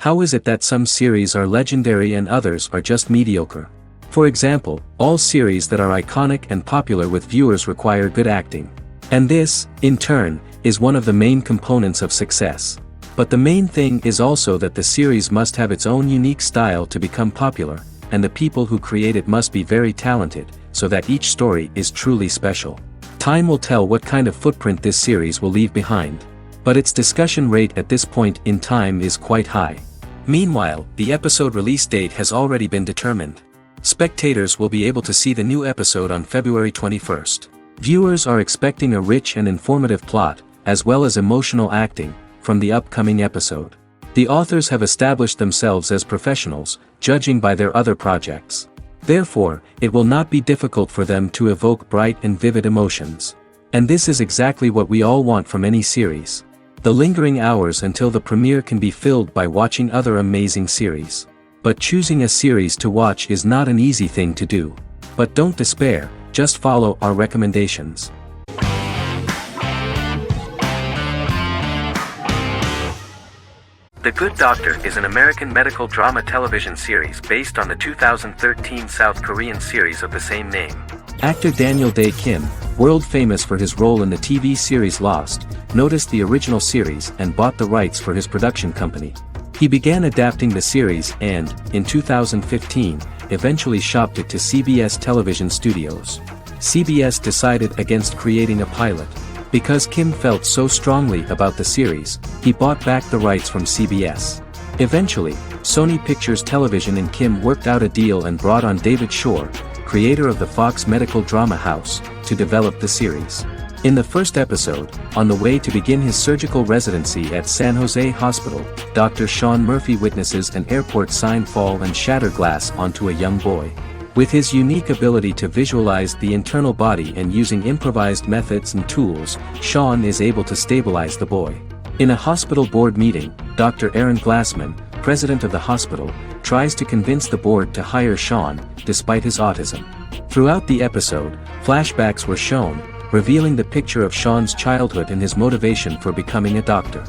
How is it that some series are legendary and others are just mediocre? For example, all series that are iconic and popular with viewers require good acting. And this, in turn, is one of the main components of success. But the main thing is also that the series must have its own unique style to become popular, and the people who create it must be very talented, so that each story is truly special. Time will tell what kind of footprint this series will leave behind. But its discussion rate at this point in time is quite high. Meanwhile, the episode release date has already been determined. Spectators will be able to see the new episode on February 21st. Viewers are expecting a rich and informative plot, as well as emotional acting, from the upcoming episode. The authors have established themselves as professionals, judging by their other projects. Therefore, it will not be difficult for them to evoke bright and vivid emotions. And this is exactly what we all want from any series. The lingering hours until the premiere can be filled by watching other amazing series. But choosing a series to watch is not an easy thing to do. But don't despair, just follow our recommendations. The Good Doctor is an American medical drama television series based on the 2013 South Korean series of the same name. Actor Daniel Dae Kim, world famous for his role in the TV series Lost, noticed the original series and bought the rights for his production company. He began adapting the series and, in 2015, eventually shopped it to CBS Television Studios. CBS decided against creating a pilot. Because Kim felt so strongly about the series, he bought back the rights from CBS. Eventually, Sony Pictures Television and Kim worked out a deal and brought on David Shore, creator of the Fox Medical Drama House, to develop the series. In the first episode, on the way to begin his surgical residency at San Jose Hospital, Dr. Sean Murphy witnesses an airport sign fall and shatter glass onto a young boy. With his unique ability to visualize the internal body and using improvised methods and tools, Sean is able to stabilize the boy. In a hospital board meeting, Dr. Aaron Glassman, president of the hospital, tries to convince the board to hire Sean, despite his autism. Throughout the episode, flashbacks were shown, revealing the picture of Sean's childhood and his motivation for becoming a doctor.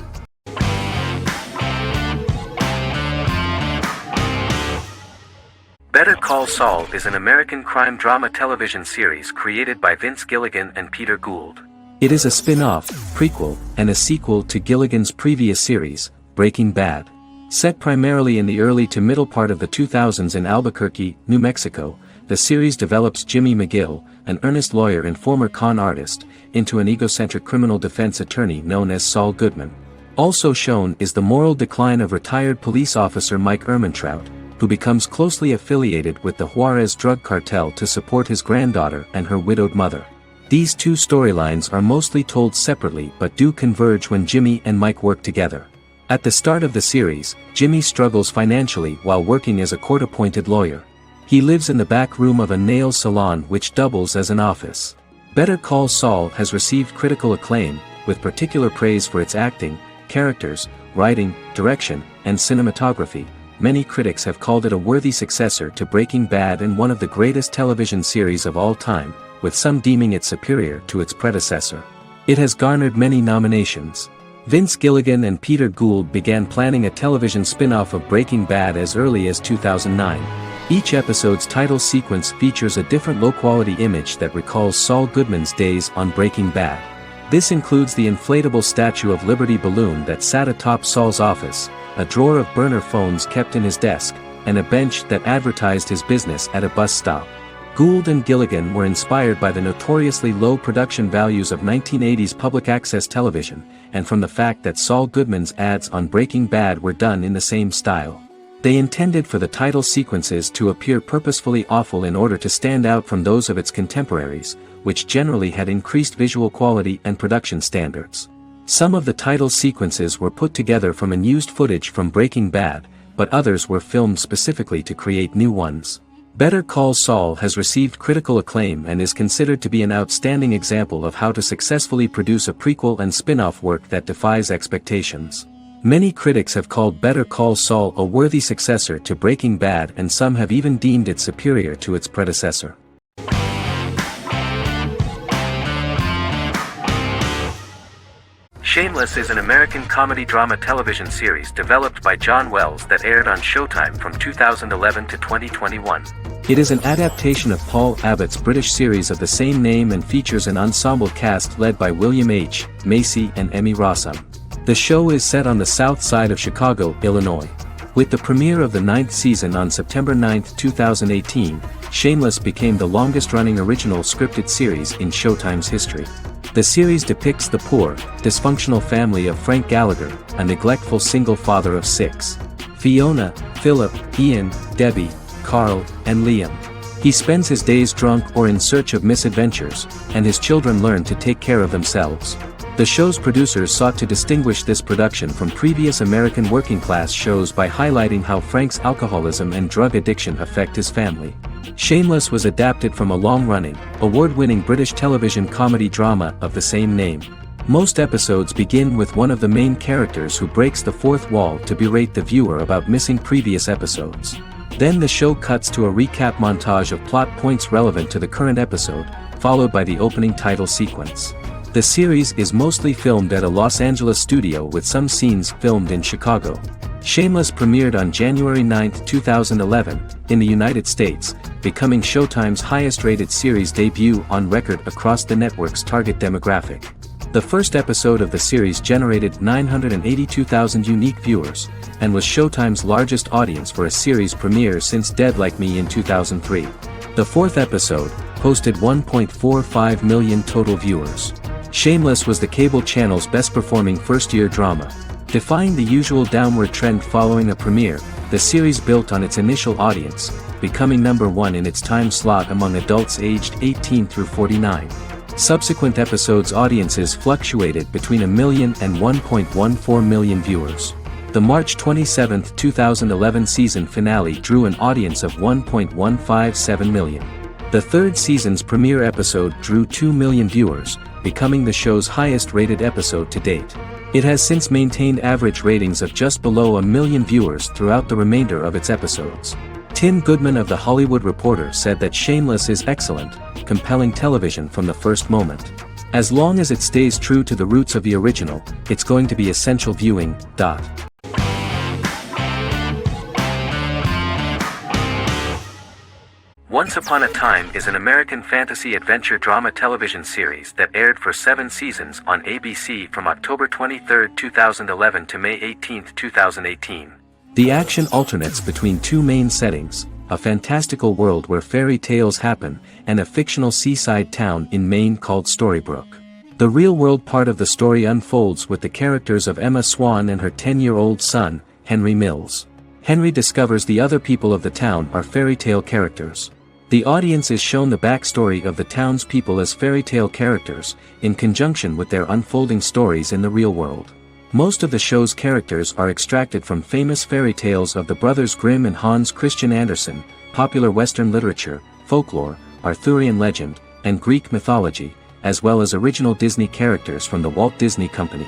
Better Call Saul is an American crime drama television series created by Vince Gilligan and Peter Gould. It is a spin-off, prequel, and a sequel to Gilligan's previous series, Breaking Bad. Set primarily in the early to middle part of the 2000s in Albuquerque, New Mexico, the series develops Jimmy McGill, an earnest lawyer and former con artist, into an egocentric criminal defense attorney known as Saul Goodman. Also shown is the moral decline of retired police officer Mike Ehrmantraut, who becomes closely affiliated with the Juarez drug cartel to support his granddaughter and her widowed mother. These two storylines are mostly told separately but do converge when Jimmy and Mike work together. At the start of the series, Jimmy struggles financially while working as a court-appointed lawyer. He lives in the back room of a nail salon which doubles as an office. Better Call Saul has received critical acclaim, with particular praise for its acting, characters, writing, direction, and cinematography. Many critics have called it a worthy successor to Breaking Bad and one of the greatest television series of all time, with some deeming it superior to its predecessor. It has garnered many nominations. Vince Gilligan and Peter Gould began planning a television spin-off of Breaking Bad as early as 2009. Each episode's title sequence features a different low-quality image that recalls Saul Goodman's days on Breaking Bad. This includes the inflatable Statue of Liberty balloon that sat atop Saul's office, a drawer of burner phones kept in his desk, and a bench that advertised his business at a bus stop. Gould and Gilligan were inspired by the notoriously low production values of 1980s public access television, and from the fact that Saul Goodman's ads on Breaking Bad were done in the same style. They intended for the title sequences to appear purposefully awful in order to stand out from those of its contemporaries, which generally had increased visual quality and production standards. Some of the title sequences were put together from unused footage from Breaking Bad, but others were filmed specifically to create new ones. Better Call Saul has received critical acclaim and is considered to be an outstanding example of how to successfully produce a prequel and spin-off work that defies expectations. Many critics have called Better Call Saul a worthy successor to Breaking Bad, and some have even deemed it superior to its predecessor. Shameless is an American comedy-drama television series developed by John Wells that aired on Showtime from 2011 to 2021. It is an adaptation of Paul Abbott's British series of the same name and features an ensemble cast led by William H. Macy and Emmy Rossum. The show is set on the south side of Chicago, Illinois. With the premiere of the 9th season on September 9, 2018, Shameless became the longest-running original scripted series in Showtime's history. The series depicts the poor, dysfunctional family of Frank Gallagher, a neglectful single father of 6. Fiona, Philip, Ian, Debbie, Carl, and Liam. He spends his days drunk or in search of misadventures, and his children learn to take care of themselves. The show's producers sought to distinguish this production from previous American working-class shows by highlighting how Frank's alcoholism and drug addiction affect his family. Shameless was adapted from a long-running, award-winning British television comedy drama of the same name. Most episodes begin with one of the main characters who breaks the fourth wall to berate the viewer about missing previous episodes. Then the show cuts to a recap montage of plot points relevant to the current episode, followed by the opening title sequence. The series is mostly filmed at a Los Angeles studio with some scenes filmed in Chicago. Shameless premiered on January 9, 2011, in the United States, becoming Showtime's highest-rated series debut on record across the network's target demographic. The first episode of the series generated 982,000 unique viewers, and was Showtime's largest audience for a series premiere since Dead Like Me in 2003. The fourth episode posted 1.45 million total viewers. Shameless was the cable channel's best-performing first-year drama. Defying the usual downward trend following a premiere, the series built on its initial audience, becoming number 1 in its time slot among adults aged 18 through 49. Subsequent episodes' audiences fluctuated between 1 million and 1.14 million viewers. The March 27, 2011 season finale drew an audience of 1.157 million. The third season's premiere episode drew 2 million viewers, becoming the show's highest-rated episode to date. It has since maintained average ratings of just below 1 million viewers throughout the remainder of its episodes. Tim Goodman of The Hollywood Reporter said that Shameless is excellent, compelling television from the first moment. As long as it stays true to the roots of the original, it's going to be essential viewing. Once Upon a Time is an American fantasy adventure drama television series that aired for 7 seasons on ABC from October 23, 2011 to May 18, 2018. The action alternates between two main settings, a fantastical world where fairy tales happen, and a fictional seaside town in Maine called Storybrooke. The real-world part of the story unfolds with the characters of Emma Swan and her 10-year-old son, Henry Mills. Henry discovers the other people of the town are fairy tale characters. The audience is shown the backstory of the town's people as fairy tale characters, in conjunction with their unfolding stories in the real world. Most of the show's characters are extracted from famous fairy tales of the Brothers Grimm and Hans Christian Andersen, popular Western literature, folklore, Arthurian legend, and Greek mythology, as well as original Disney characters from the Walt Disney Company.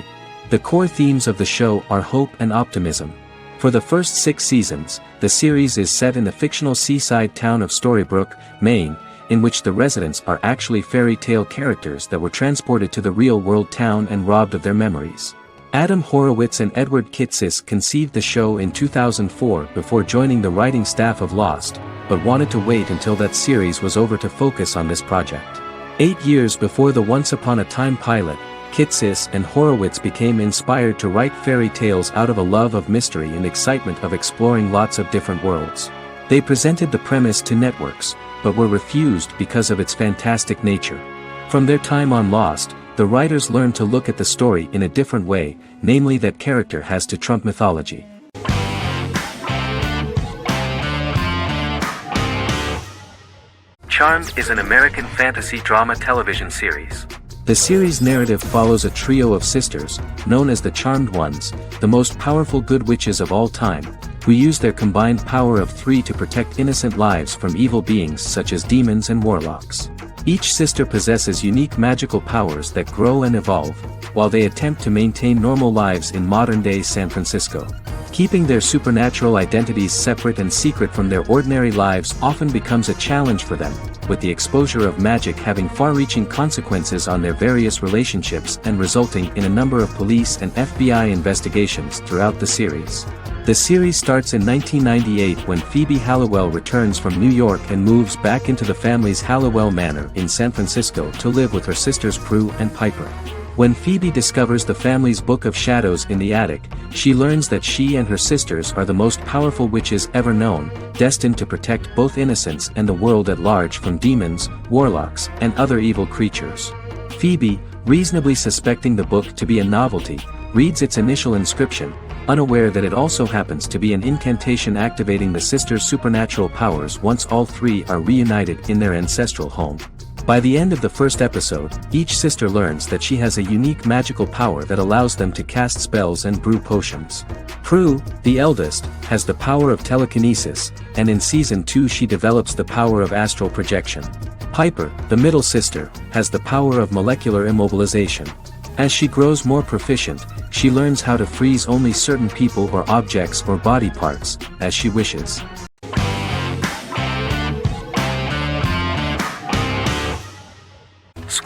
The core themes of the show are hope and optimism. For the first 6 seasons, the series is set in the fictional seaside town of Storybrooke, Maine, in which the residents are actually fairy tale characters that were transported to the real-world town and robbed of their memories. Adam Horowitz and Edward Kitsis conceived the show in 2004 before joining the writing staff of Lost, but wanted to wait until that series was over to focus on this project. 8 years before the Once Upon a Time pilot, Kitsis and Horowitz became inspired to write fairy tales out of a love of mystery and excitement of exploring lots of different worlds. They presented the premise to networks, but were refused because of its fantastic nature. From their time on Lost, the writers learned to look at the story in a different way, namely that character has to trump mythology. Charmed is an American fantasy drama television series. The series' narrative follows a trio of sisters, known as the Charmed Ones, the most powerful good witches of all time, who use their combined power of 3 to protect innocent lives from evil beings such as demons and warlocks. Each sister possesses unique magical powers that grow and evolve, while they attempt to maintain normal lives in modern-day San Francisco. Keeping their supernatural identities separate and secret from their ordinary lives often becomes a challenge for them, with the exposure of magic having far-reaching consequences on their various relationships and resulting in a number of police and FBI investigations throughout the series. The series starts in 1998 when Phoebe Halliwell returns from New York and moves back into the family's Halliwell Manor in San Francisco to live with her sisters Prue and Piper. When Phoebe discovers the family's Book of Shadows in the attic, she learns that she and her sisters are the most powerful witches ever known, destined to protect both innocents and the world at large from demons, warlocks, and other evil creatures. Phoebe, reasonably suspecting the book to be a novelty, reads its initial inscription, unaware that it also happens to be an incantation activating the sisters' supernatural powers once all three are reunited in their ancestral home. By the end of the first episode, each sister learns that she has a unique magical power that allows them to cast spells and brew potions. Prue, the eldest, has the power of telekinesis, and in Season 2 she develops the power of astral projection. Piper, the middle sister, has the power of molecular immobilization. As she grows more proficient, she learns how to freeze only certain people or objects or body parts, as she wishes.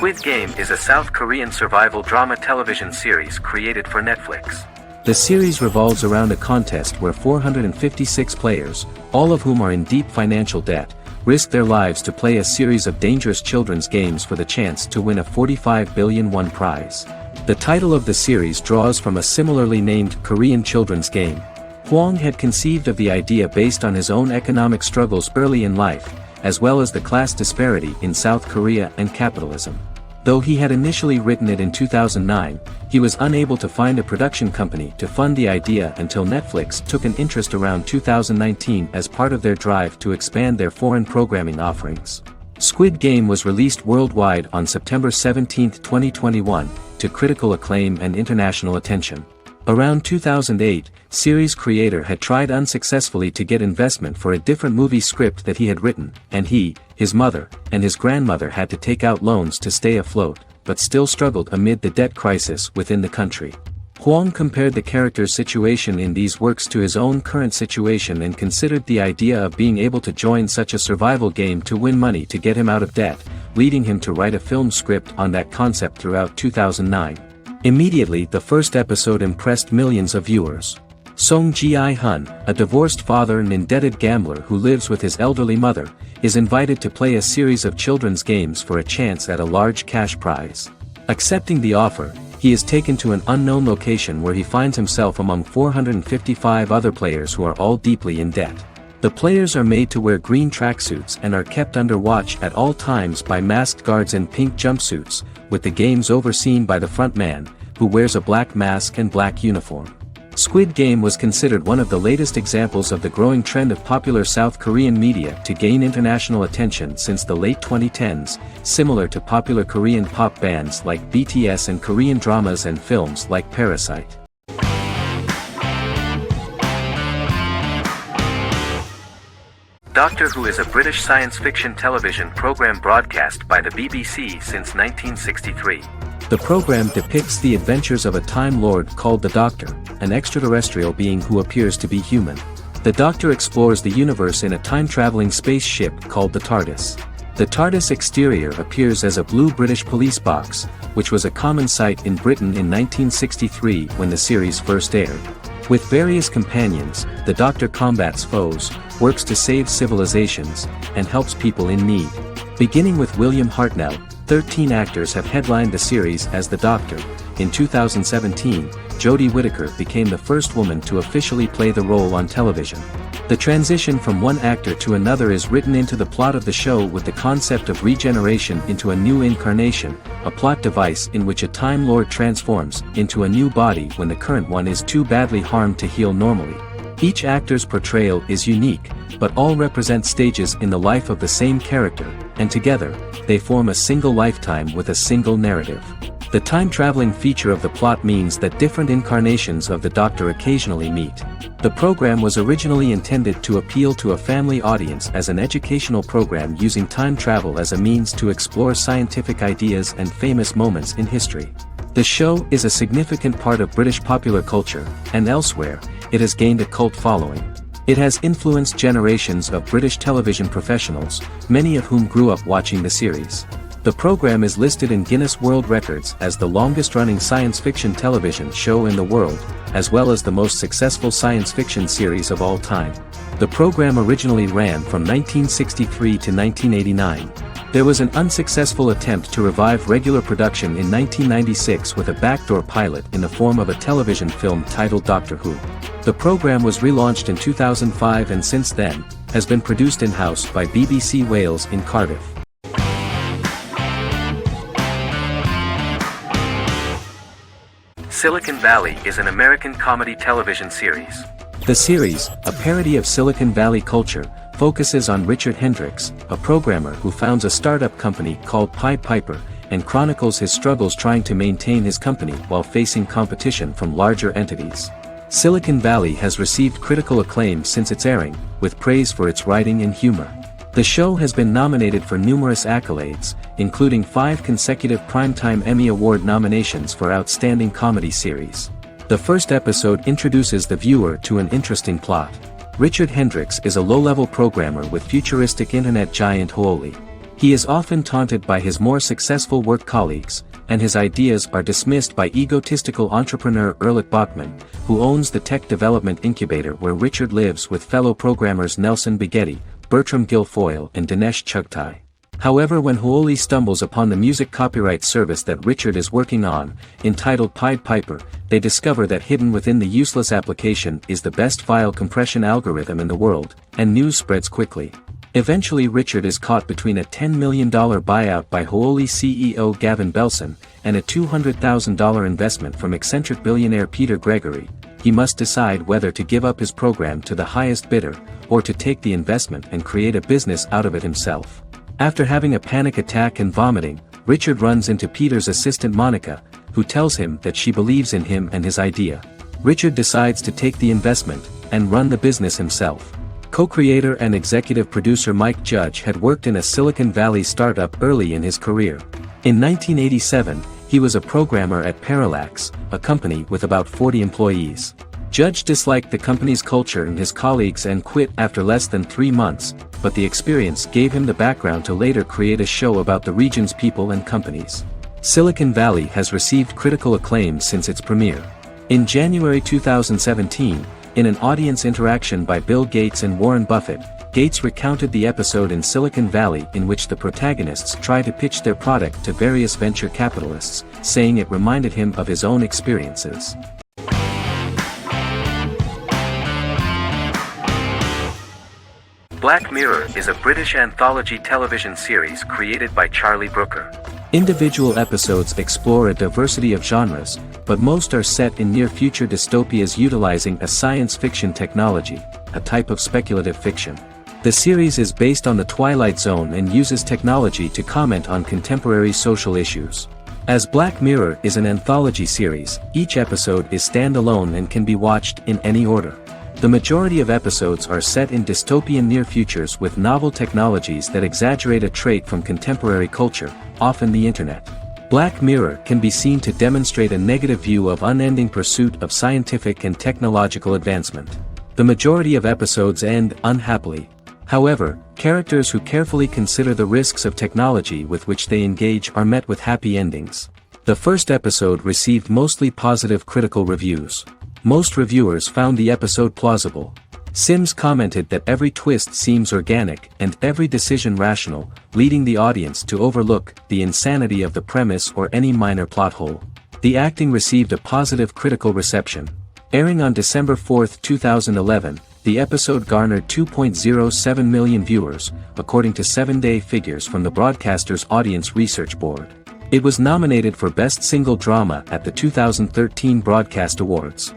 Squid Game is a South Korean survival drama television series created for Netflix. The series revolves around a contest where 456 players, all of whom are in deep financial debt, risk their lives to play a series of dangerous children's games for the chance to win a 45 billion won prize. The title of the series draws from a similarly named Korean children's game. Hwang had conceived of the idea based on his own economic struggles early in life, as well as the class disparity in South Korea and capitalism. Though he had initially written it in 2009, he was unable to find a production company to fund the idea until Netflix took an interest around 2019 as part of their drive to expand their foreign programming offerings. Squid Game was released worldwide on September 17, 2021, to critical acclaim and international attention. Around 2008, series creator had tried unsuccessfully to get investment for a different movie script that he had written, and he, his mother, and his grandmother had to take out loans to stay afloat, but still struggled amid the debt crisis within the country. Hwang compared the character's situation in these works to his own current situation and considered the idea of being able to join such a survival game to win money to get him out of debt, leading him to write a film script on that concept throughout 2009. Immediately the first episode impressed millions of viewers. Song Ji-hun, a divorced father and indebted gambler who lives with his elderly mother, is invited to play a series of children's games for a chance at a large cash prize. Accepting the offer, he is taken to an unknown location where he finds himself among 455 other players who are all deeply in debt. The players are made to wear green tracksuits and are kept under watch at all times by masked guards in pink jumpsuits, with the games overseen by the front man, who wears a black mask and black uniform. Squid Game was considered one of the latest examples of the growing trend of popular South Korean media to gain international attention since the late 2010s, similar to popular Korean pop bands like BTS and Korean dramas and films like Parasite. Doctor Who is a British science fiction television program broadcast by the BBC since 1963. The program depicts the adventures of a Time Lord called the Doctor, an extraterrestrial being who appears to be human. The Doctor explores the universe in a time-traveling spaceship called the TARDIS. The TARDIS exterior appears as a blue British police box, which was a common sight in Britain in 1963 when the series first aired. With various companions, the Doctor combats foes, works to save civilizations, and helps people in need. Beginning with William Hartnell, 13 actors have headlined the series as the Doctor. In 2017, Jodie Whittaker became the first woman to officially play the role on television. The transition from one actor to another is written into the plot of the show with the concept of regeneration into a new incarnation, a plot device in which a Time Lord transforms into a new body when the current one is too badly harmed to heal normally. Each actor's portrayal is unique, but all represent stages in the life of the same character, and together, they form a single lifetime with a single narrative. The time-traveling feature of the plot means that different incarnations of the Doctor occasionally meet. The program was originally intended to appeal to a family audience as an educational program using time travel as a means to explore scientific ideas and famous moments in history. The show is a significant part of British popular culture, and elsewhere, it has gained a cult following. It has influenced generations of British television professionals, many of whom grew up watching the series. The program is listed in Guinness World Records as the longest-running science fiction television show in the world, as well as the most successful science fiction series of all time. The program originally ran from 1963 to 1989. There was an unsuccessful attempt to revive regular production in 1996 with a backdoor pilot in the form of a television film titled Doctor Who. The program was relaunched in 2005 and since then, has been produced in-house by BBC Wales in Cardiff. Silicon Valley is an American comedy television series. The series, a parody of Silicon Valley culture, focuses on Richard Hendricks, a programmer who founds a startup company called Pied Piper, and chronicles his struggles trying to maintain his company while facing competition from larger entities. Silicon Valley has received critical acclaim since its airing, with praise for its writing and humor. The show has been nominated for numerous accolades, including 5 consecutive Primetime Emmy Award nominations for Outstanding Comedy Series. The first episode introduces the viewer to an interesting plot. Richard Hendricks is a low-level programmer with futuristic internet giant Huoli. He is often taunted by his more successful work colleagues, and his ideas are dismissed by egotistical entrepreneur Erlich Bachman, who owns the tech development incubator where Richard lives with fellow programmers Nelson Bighetti, Bertram Guilfoyle and Dinesh Chugtai. However, when Huoli stumbles upon the music copyright service that Richard is working on, entitled Pied Piper, they discover that hidden within the useless application is the best file compression algorithm in the world, and news spreads quickly. Eventually Richard is caught between a $10 million buyout by Huoli CEO Gavin Belson, and a $200,000 investment from eccentric billionaire Peter Gregory. He must decide whether to give up his program to the highest bidder, or to take the investment and create a business out of it himself. After having a panic attack and vomiting, Richard runs into Peter's assistant Monica, who tells him that she believes in him and his idea. Richard decides to take the investment, and run the business himself. Co-creator and executive producer Mike Judge had worked in a Silicon Valley startup early in his career. In 1987, he was a programmer at Parallax, a company with about 40 employees. Judge disliked the company's culture and his colleagues and quit after less than 3 months, but the experience gave him the background to later create a show about the region's people and companies. Silicon Valley has received critical acclaim since its premiere. In January 2017, in an audience interaction by Bill Gates and Warren Buffett, Gates recounted the episode in Silicon Valley in which the protagonists try to pitch their product to various venture capitalists, saying it reminded him of his own experiences. Black Mirror is a British anthology television series created by Charlie Brooker. Individual episodes explore a diversity of genres, but most are set in near-future dystopias utilizing a science fiction technology, a type of speculative fiction. The series is based on the Twilight Zone and uses technology to comment on contemporary social issues. As Black Mirror is an anthology series, each episode is standalone and can be watched in any order. The majority of episodes are set in dystopian near futures with novel technologies that exaggerate a trait from contemporary culture, often the internet. Black Mirror can be seen to demonstrate a negative view of unending pursuit of scientific and technological advancement. The majority of episodes end unhappily. However, characters who carefully consider the risks of technology with which they engage are met with happy endings. The first episode received mostly positive critical reviews. Most reviewers found the episode plausible. Sims commented that every twist seems organic and every decision rational, leading the audience to overlook the insanity of the premise or any minor plot hole. The acting received a positive critical reception. Airing on December 4, 2011, the episode garnered 2.07 million viewers, according to 7-day figures from the broadcaster's Audience Research Board. It was nominated for Best Single Drama at the 2013 Broadcast Awards.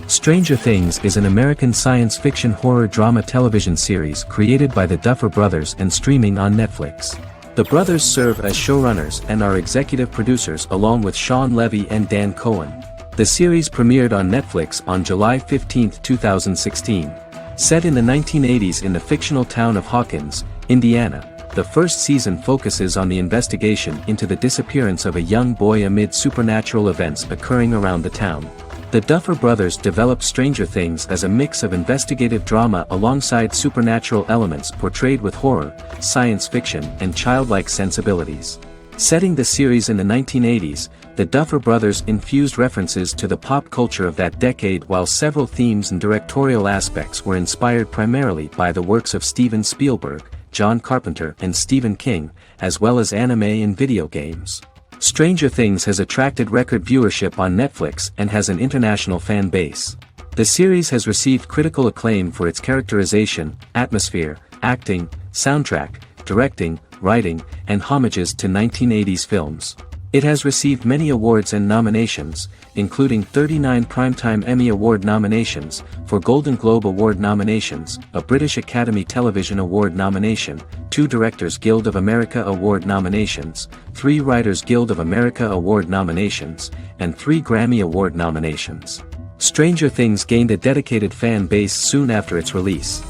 Stranger Things is an American science fiction horror drama television series created by the Duffer Brothers and streaming on Netflix. The brothers serve as showrunners and are executive producers along with Sean Levy and Dan Cohen. The series premiered on Netflix on July 15, 2016. Set in the 1980s in the fictional town of Hawkins, Indiana, the first season focuses on the investigation into the disappearance of a young boy amid supernatural events occurring around the town. The Duffer Brothers developed Stranger Things as a mix of investigative drama alongside supernatural elements portrayed with horror, science fiction, and childlike sensibilities. Setting the series in the 1980s, the Duffer Brothers infused references to the pop culture of that decade, while several themes and directorial aspects were inspired primarily by the works of Steven Spielberg, John Carpenter, and Stephen King, as well as anime and video games. Stranger Things has attracted record viewership on Netflix and has an international fan base. The series has received critical acclaim for its characterization, atmosphere, acting, soundtrack, directing, writing, and homages to 1980s films. It has received many awards and nominations, including 39 Primetime Emmy Award nominations, 4 Golden Globe Award nominations, a British Academy Television Award nomination, 2 Directors Guild of America Award nominations, 3 Writers Guild of America Award nominations, and 3 Grammy Award nominations. Stranger Things gained a dedicated fan base soon after its release.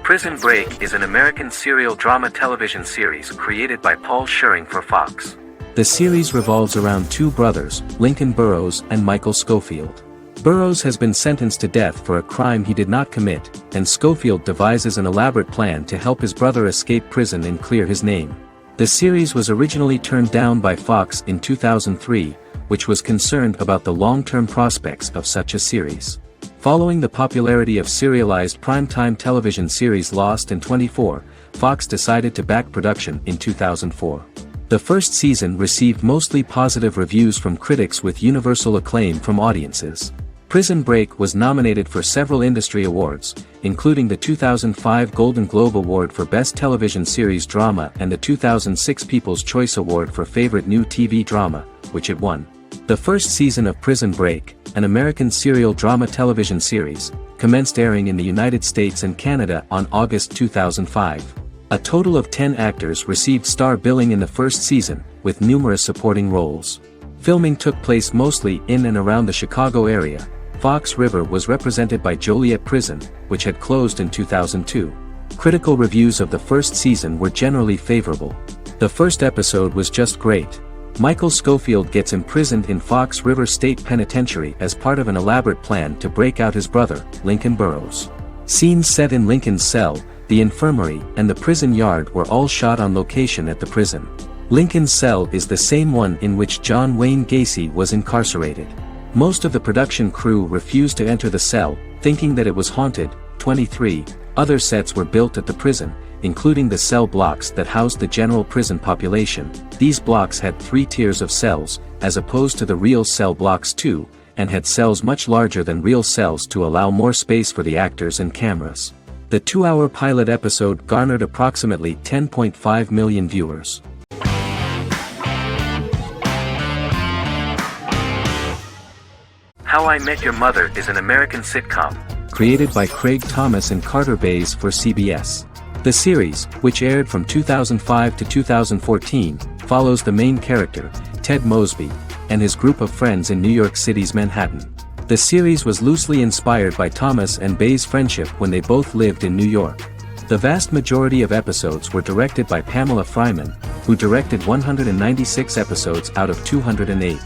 Prison Break is an American serial drama television series created by Paul Scheuring for Fox. The series revolves around 2 brothers, Lincoln Burrows and Michael Scofield. Burrows has been sentenced to death for a crime he did not commit, and Scofield devises an elaborate plan to help his brother escape prison and clear his name. The series was originally turned down by Fox in 2003, which was concerned about the long-term prospects of such a series. Following the popularity of serialized primetime television series Lost and 24, Fox decided to back production in 2004. The first season received mostly positive reviews from critics with universal acclaim from audiences. Prison Break was nominated for several industry awards, including the 2005 Golden Globe Award for Best Television Series Drama and the 2006 People's Choice Award for Favorite New TV Drama, which it won. The first season of Prison Break, an American serial drama television series, commenced airing in the United States and Canada on August 2005. A total of 10 actors received star billing in the first season, with numerous supporting roles. Filming took place mostly in and around the Chicago area. Fox River was represented by Joliet Prison, which had closed in 2002. Critical reviews of the first season were generally favorable. The first episode was just great. Michael Scofield gets imprisoned in Fox River State Penitentiary as part of an elaborate plan to break out his brother, Lincoln Burrows. Scenes set in Lincoln's cell, the infirmary, and the prison yard were all shot on location at the prison. Lincoln's cell is the same one in which John Wayne Gacy was incarcerated. Most of the production crew refused to enter the cell, thinking that it was haunted. 23 other sets were built at the prison, including the cell blocks that housed the general prison population. These blocks had 3 tiers of cells, as opposed to the real cell blocks 2, and had cells much larger than real cells to allow more space for the actors and cameras. The 2-hour pilot episode garnered approximately 10.5 million viewers. How I Met Your Mother is an American sitcom, created by Craig Thomas and Carter Bays for CBS. The series, which aired from 2005 to 2014, follows the main character, Ted Mosby, and his group of friends in New York City's Manhattan. The series was loosely inspired by Thomas and Bays' friendship when they both lived in New York. The vast majority of episodes were directed by Pamela Fryman, who directed 196 episodes out of 208.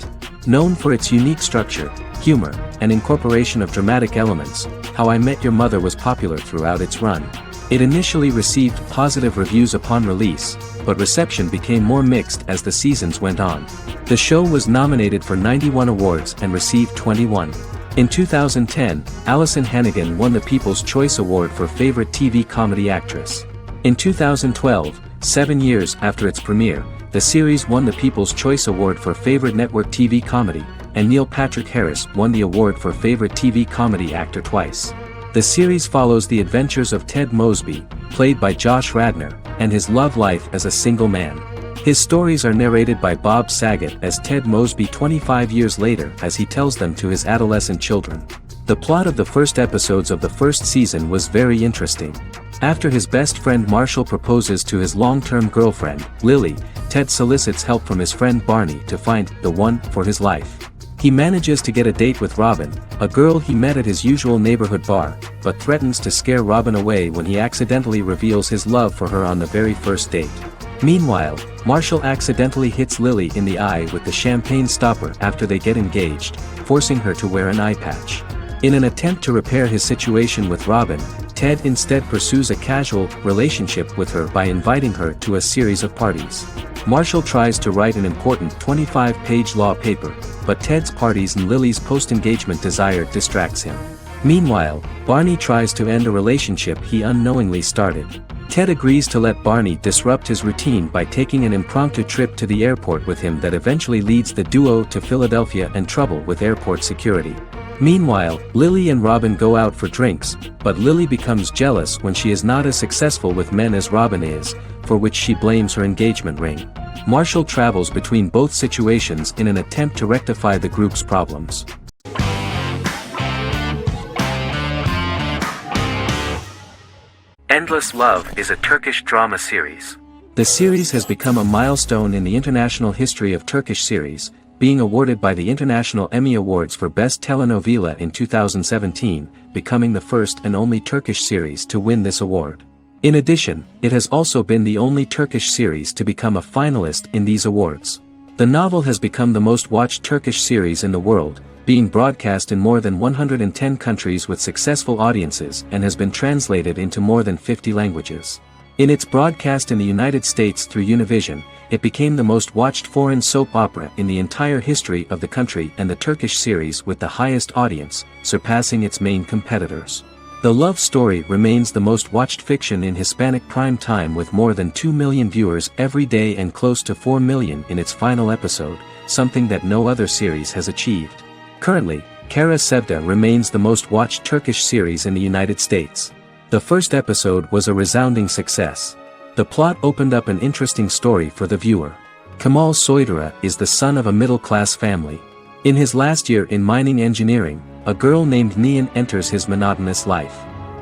Known for its unique structure, humor, and incorporation of dramatic elements, How I Met Your Mother was popular throughout its run. It initially received positive reviews upon release, but reception became more mixed as the seasons went on. The show was nominated for 91 awards and received 21. In 2010, Alyson Hannigan won the People's Choice Award for Favorite TV Comedy Actress. In 2012, 7 years after its premiere, the series won the People's Choice Award for Favorite Network TV Comedy, and Neil Patrick Harris won the award for Favorite TV Comedy Actor twice. The series follows the adventures of Ted Mosby, played by Josh Radnor, and his love life as a single man. His stories are narrated by Bob Saget as Ted Mosby 25 years later as he tells them to his adolescent children. The plot of the first episodes of the first season was very interesting. After his best friend Marshall proposes to his long-term girlfriend, Lily, Ted solicits help from his friend Barney to find the one for his life. He manages to get a date with Robin, a girl he met at his usual neighborhood bar, but threatens to scare Robin away when he accidentally reveals his love for her on the very first date. Meanwhile, Marshall accidentally hits Lily in the eye with the champagne stopper after they get engaged, forcing her to wear an eye patch. In an attempt to repair his situation with Robin, Ted instead pursues a casual relationship with her by inviting her to a series of parties. Marshall tries to write an important 25-page law paper, but Ted's parties and Lily's post-engagement desire distracts him. Meanwhile, Barney tries to end a relationship he unknowingly started. Ted agrees to let Barney disrupt his routine by taking an impromptu trip to the airport with him that eventually leads the duo to Philadelphia and trouble with airport security. Meanwhile, Lily and Robin go out for drinks, but Lily becomes jealous when she is not as successful with men as Robin is, for which she blames her engagement ring. Marshall travels between both situations in an attempt to rectify the group's problems. Endless Love is a Turkish drama series. The series has become a milestone in the international history of Turkish series, being awarded by the International Emmy Awards for Best Telenovela in 2017, becoming the first and only Turkish series to win this award. In addition, it has also been the only Turkish series to become a finalist in these awards. The novel has become the most watched Turkish series in the world, being broadcast in more than 110 countries with successful audiences and has been translated into more than 50 languages. In its broadcast in the United States through Univision, it became the most watched foreign soap opera in the entire history of the country and the Turkish series with the highest audience, surpassing its main competitors. The love story remains the most watched fiction in Hispanic prime time with more than 2 million viewers every day and close to 4 million in its final episode, something that no other series has achieved. Currently, Kara Sevda remains the most watched Turkish series in the United States. The first episode was a resounding success. The plot opened up an interesting story for the viewer. Kemal Soydura is the son of a middle-class family. In his last year in mining engineering, a girl named Nihan enters his monotonous life.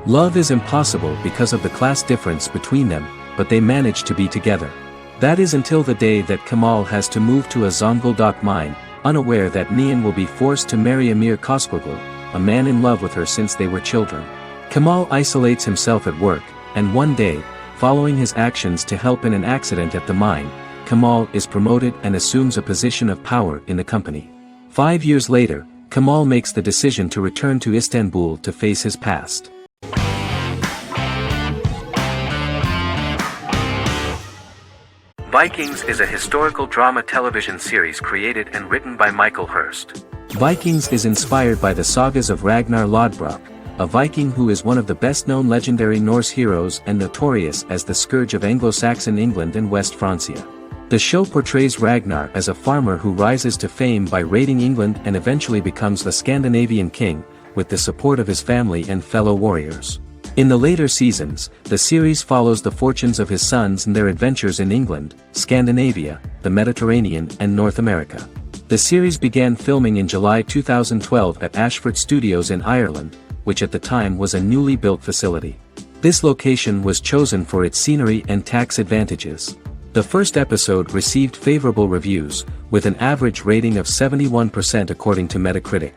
Love is impossible because of the class difference between them, but they manage to be together. That is until the day that Kemal has to move to a Zonguldak mine, unaware that Nihan will be forced to marry Amir Koskoglu, a man in love with her since they were children. Kemal isolates himself at work, and one day, following his actions to help in an accident at the mine, Kemal is promoted and assumes a position of power in the company. 5 years later, Kemal makes the decision to return to Istanbul to face his past. Vikings is a historical drama television series created and written by Michael Hurst. Vikings is inspired by the sagas of Ragnar Lodbrok, a Viking who is one of the best-known legendary Norse heroes and notorious as the scourge of Anglo-Saxon England and West Francia. The show portrays Ragnar as a farmer who rises to fame by raiding England and eventually becomes the Scandinavian king, with the support of his family and fellow warriors. In the later seasons, the series follows the fortunes of his sons and their adventures in England, Scandinavia, the Mediterranean and North America. The series began filming in July 2012 at Ashford Studios in Ireland, which at the time was a newly built facility. This location was chosen for its scenery and tax advantages. The first episode received favorable reviews, with an average rating of 71% according to Metacritic.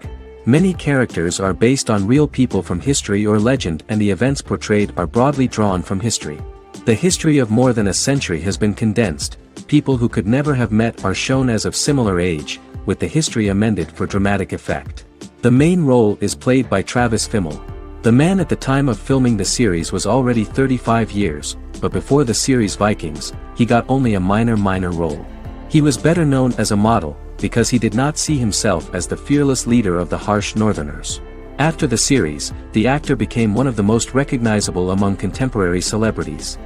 Many characters are based on real people from history or legend and the events portrayed are broadly drawn from history. The history of more than a century has been condensed, people who could never have met are shown as of similar age, with the history amended for dramatic effect. The main role is played by Travis Fimmel. The man at the time of filming the series was already 35 years, but before the series Vikings, he got only a minor role. He was better known as a model, because he did not see himself as the fearless leader of the harsh Northerners. After the series, the actor became one of the most recognizable among contemporary celebrities.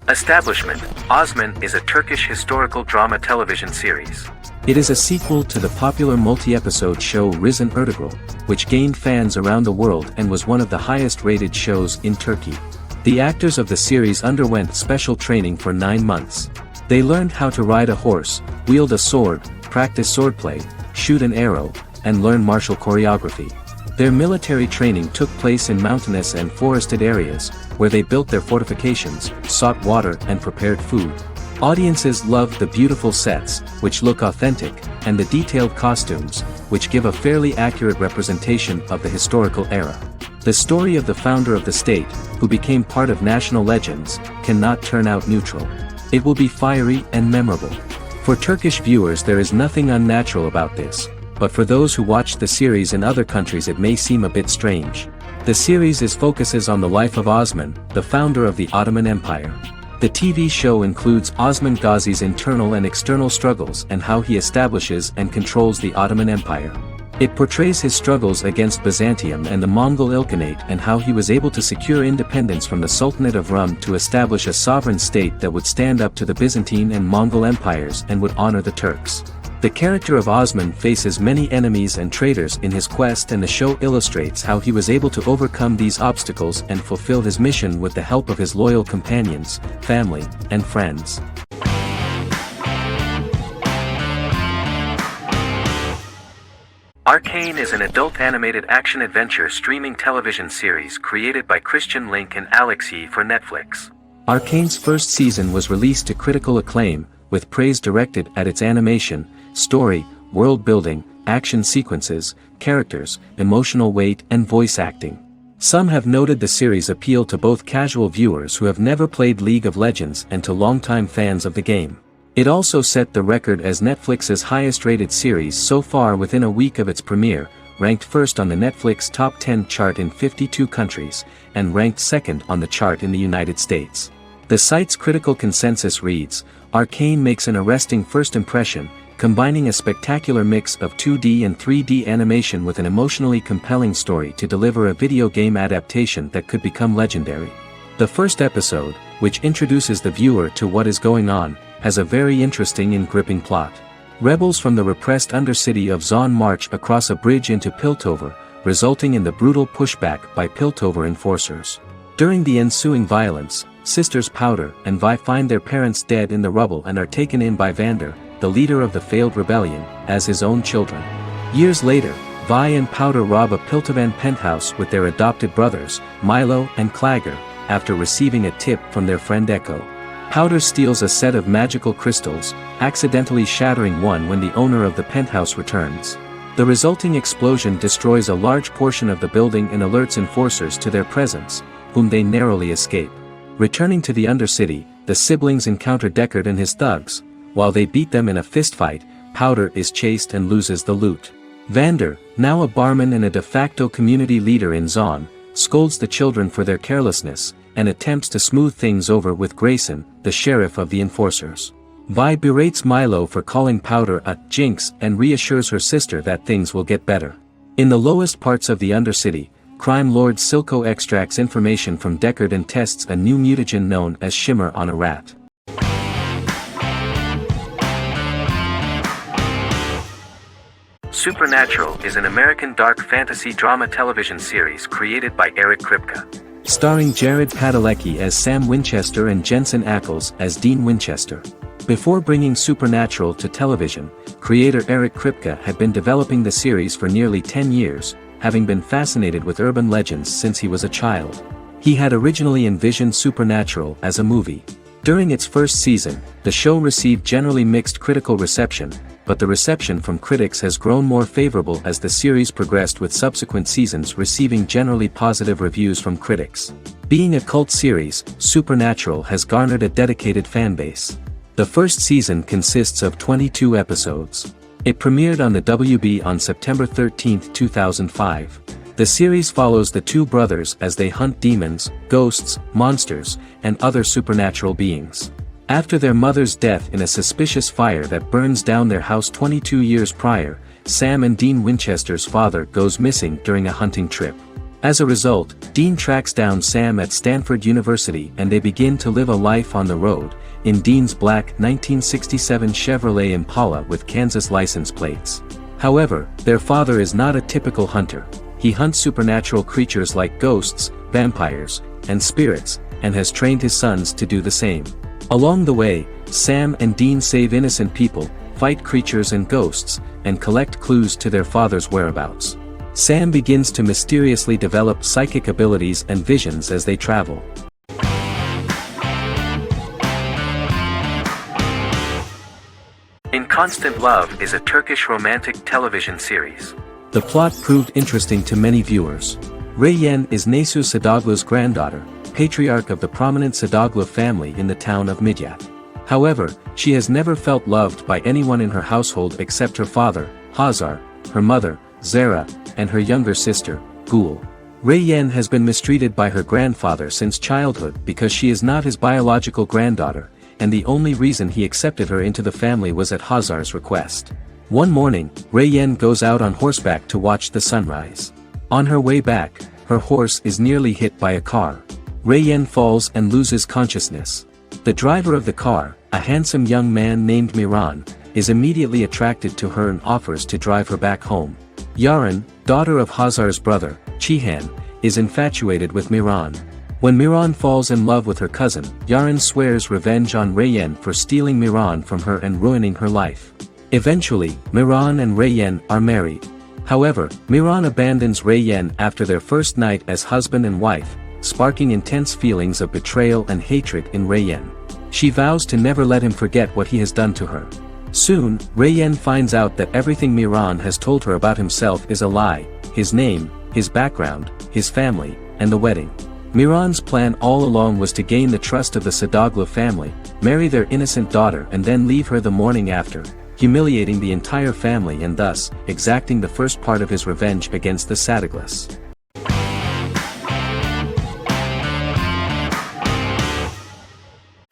Establishment, Osman is a Turkish historical drama television series. It is a sequel to the popular multi-episode show Risen Ertugrul, which gained fans around the world and was one of the highest-rated shows in Turkey. The actors of the series underwent special training for 9 months. They learned how to ride a horse, wield a sword, practice swordplay, shoot an arrow, and learn martial choreography. Their military training took place in mountainous and forested areas, where they built their fortifications, sought water and prepared food. Audiences loved the beautiful sets, which look authentic, and the detailed costumes, which give a fairly accurate representation of the historical era. The story of the founder of the state, who became part of national legends, cannot turn out neutral. It will be fiery and memorable. For Turkish viewers there is nothing unnatural about this, but for those who watched the series in other countries it may seem a bit strange. The series focuses on the life of Osman, the founder of the Ottoman Empire. The TV show includes Osman Ghazi's internal and external struggles and how he establishes and controls the Ottoman Empire. It portrays his struggles against Byzantium and the Mongol Ilkhanate and how he was able to secure independence from the Sultanate of Rum to establish a sovereign state that would stand up to the Byzantine and Mongol empires and would honor the Turks. The character of Osman faces many enemies and traitors in his quest, and the show illustrates how he was able to overcome these obstacles and fulfill his mission with the help of his loyal companions, family, and friends. Arcane is an adult animated action-adventure streaming television series created by Christian Link and Alex Yee for Netflix. Arcane's first season was released to critical acclaim, with praise directed at its animation, story, world building, action sequences, characters, emotional weight and voice acting. Some have noted the series' appeal to both casual viewers who have never played League of Legends and to longtime fans of the game. It also set the record as Netflix's highest-rated series so far within a week of its premiere, ranked first on the Netflix Top 10 chart in 52 countries, and ranked second on the chart in the United States. The site's critical consensus reads, "Arcane makes an arresting first impression, combining a spectacular mix of 2D and 3D animation with an emotionally compelling story to deliver a video game adaptation that could become legendary." The first episode, which introduces the viewer to what is going on, has a very interesting and gripping plot. Rebels from the repressed undercity of Zon march across a bridge into Piltover, resulting in the brutal pushback by Piltover enforcers. During the ensuing violence, sisters Powder and Vi find their parents dead in the rubble and are taken in by Vander, the leader of the failed rebellion, as his own children. Years later, Vi and Powder rob a Piltovan penthouse with their adopted brothers, Milo and Clagger, after receiving a tip from their friend Echo. Powder steals a set of magical crystals, accidentally shattering one when the owner of the penthouse returns. The resulting explosion destroys a large portion of the building and alerts enforcers to their presence, whom they narrowly escape. Returning to the Undercity, the siblings encounter Deckard and his thugs. While they beat them in a fistfight, Powder is chased and loses the loot. Vander, now a barman and a de facto community leader in Zon, scolds the children for their carelessness, and attempts to smooth things over with Grayson, the sheriff of the enforcers. Vi berates Milo for calling Powder a jinx and reassures her sister that things will get better. In the lowest parts of the Undercity, crime lord Silco extracts information from Deckard and tests a new mutagen known as Shimmer on a rat. Supernatural is an American dark fantasy drama television series created by Eric Kripke. Starring Jared Padalecki as Sam Winchester and Jensen Ackles as Dean Winchester. Before bringing Supernatural to television, creator Eric Kripke had been developing the series for nearly 10 years, having been fascinated with urban legends since he was a child. He had originally envisioned Supernatural as a movie. During its first season, the show received generally mixed critical reception, but the reception from critics has grown more favorable as the series progressed, with subsequent seasons receiving generally positive reviews from critics. Being a cult series, Supernatural has garnered a dedicated fanbase. The first season consists of 22 episodes. It premiered on the WB on September 13, 2005. The series follows the two brothers as they hunt demons, ghosts, monsters, and other supernatural beings. After their mother's death in a suspicious fire that burns down their house 22 years prior, Sam and Dean Winchester's father goes missing during a hunting trip. As a result, Dean tracks down Sam at Stanford University and they begin to live a life on the road, in Dean's black 1967 Chevrolet Impala with Kansas license plates. However, their father is not a typical hunter. He hunts supernatural creatures like ghosts, vampires, and spirits, and has trained his sons to do the same. Along the way, Sam and Dean save innocent people, fight creatures and ghosts, and collect clues to their father's whereabouts. Sam begins to mysteriously develop psychic abilities and visions as they travel. In Constant Love is a Turkish romantic television series. The plot proved interesting to many viewers. Reyyen is Nesu Sadoglu's granddaughter, patriarch of the prominent Sadoglu family in the town of Midyat. However, she has never felt loved by anyone in her household except her father, Hazar, her mother, Zara, and her younger sister, Gul. Reyyen has been mistreated by her grandfather since childhood because she is not his biological granddaughter, and the only reason he accepted her into the family was at Hazar's request. One morning, Reyyen goes out on horseback to watch the sunrise. On her way back, her horse is nearly hit by a car. Reyyen falls and loses consciousness. The driver of the car, a handsome young man named Miran, is immediately attracted to her and offers to drive her back home. Yaren, daughter of Hazar's brother, Cihan, is infatuated with Miran. When Miran falls in love with her cousin, Yaren swears revenge on Reyyen for stealing Miran from her and ruining her life. Eventually, Miran and Reyyen are married. However, Miran abandons Reyyen after their first night as husband and wife, sparking intense feelings of betrayal and hatred in Reyyen. She vows to never let him forget what he has done to her. Soon, Reyyen finds out that everything Miran has told her about himself is a lie: his name, his background, his family, and the wedding. Miran's plan all along was to gain the trust of the Sadoglu family, marry their innocent daughter and then leave her the morning after, humiliating the entire family and thus, exacting the first part of his revenge against the Sadoglus.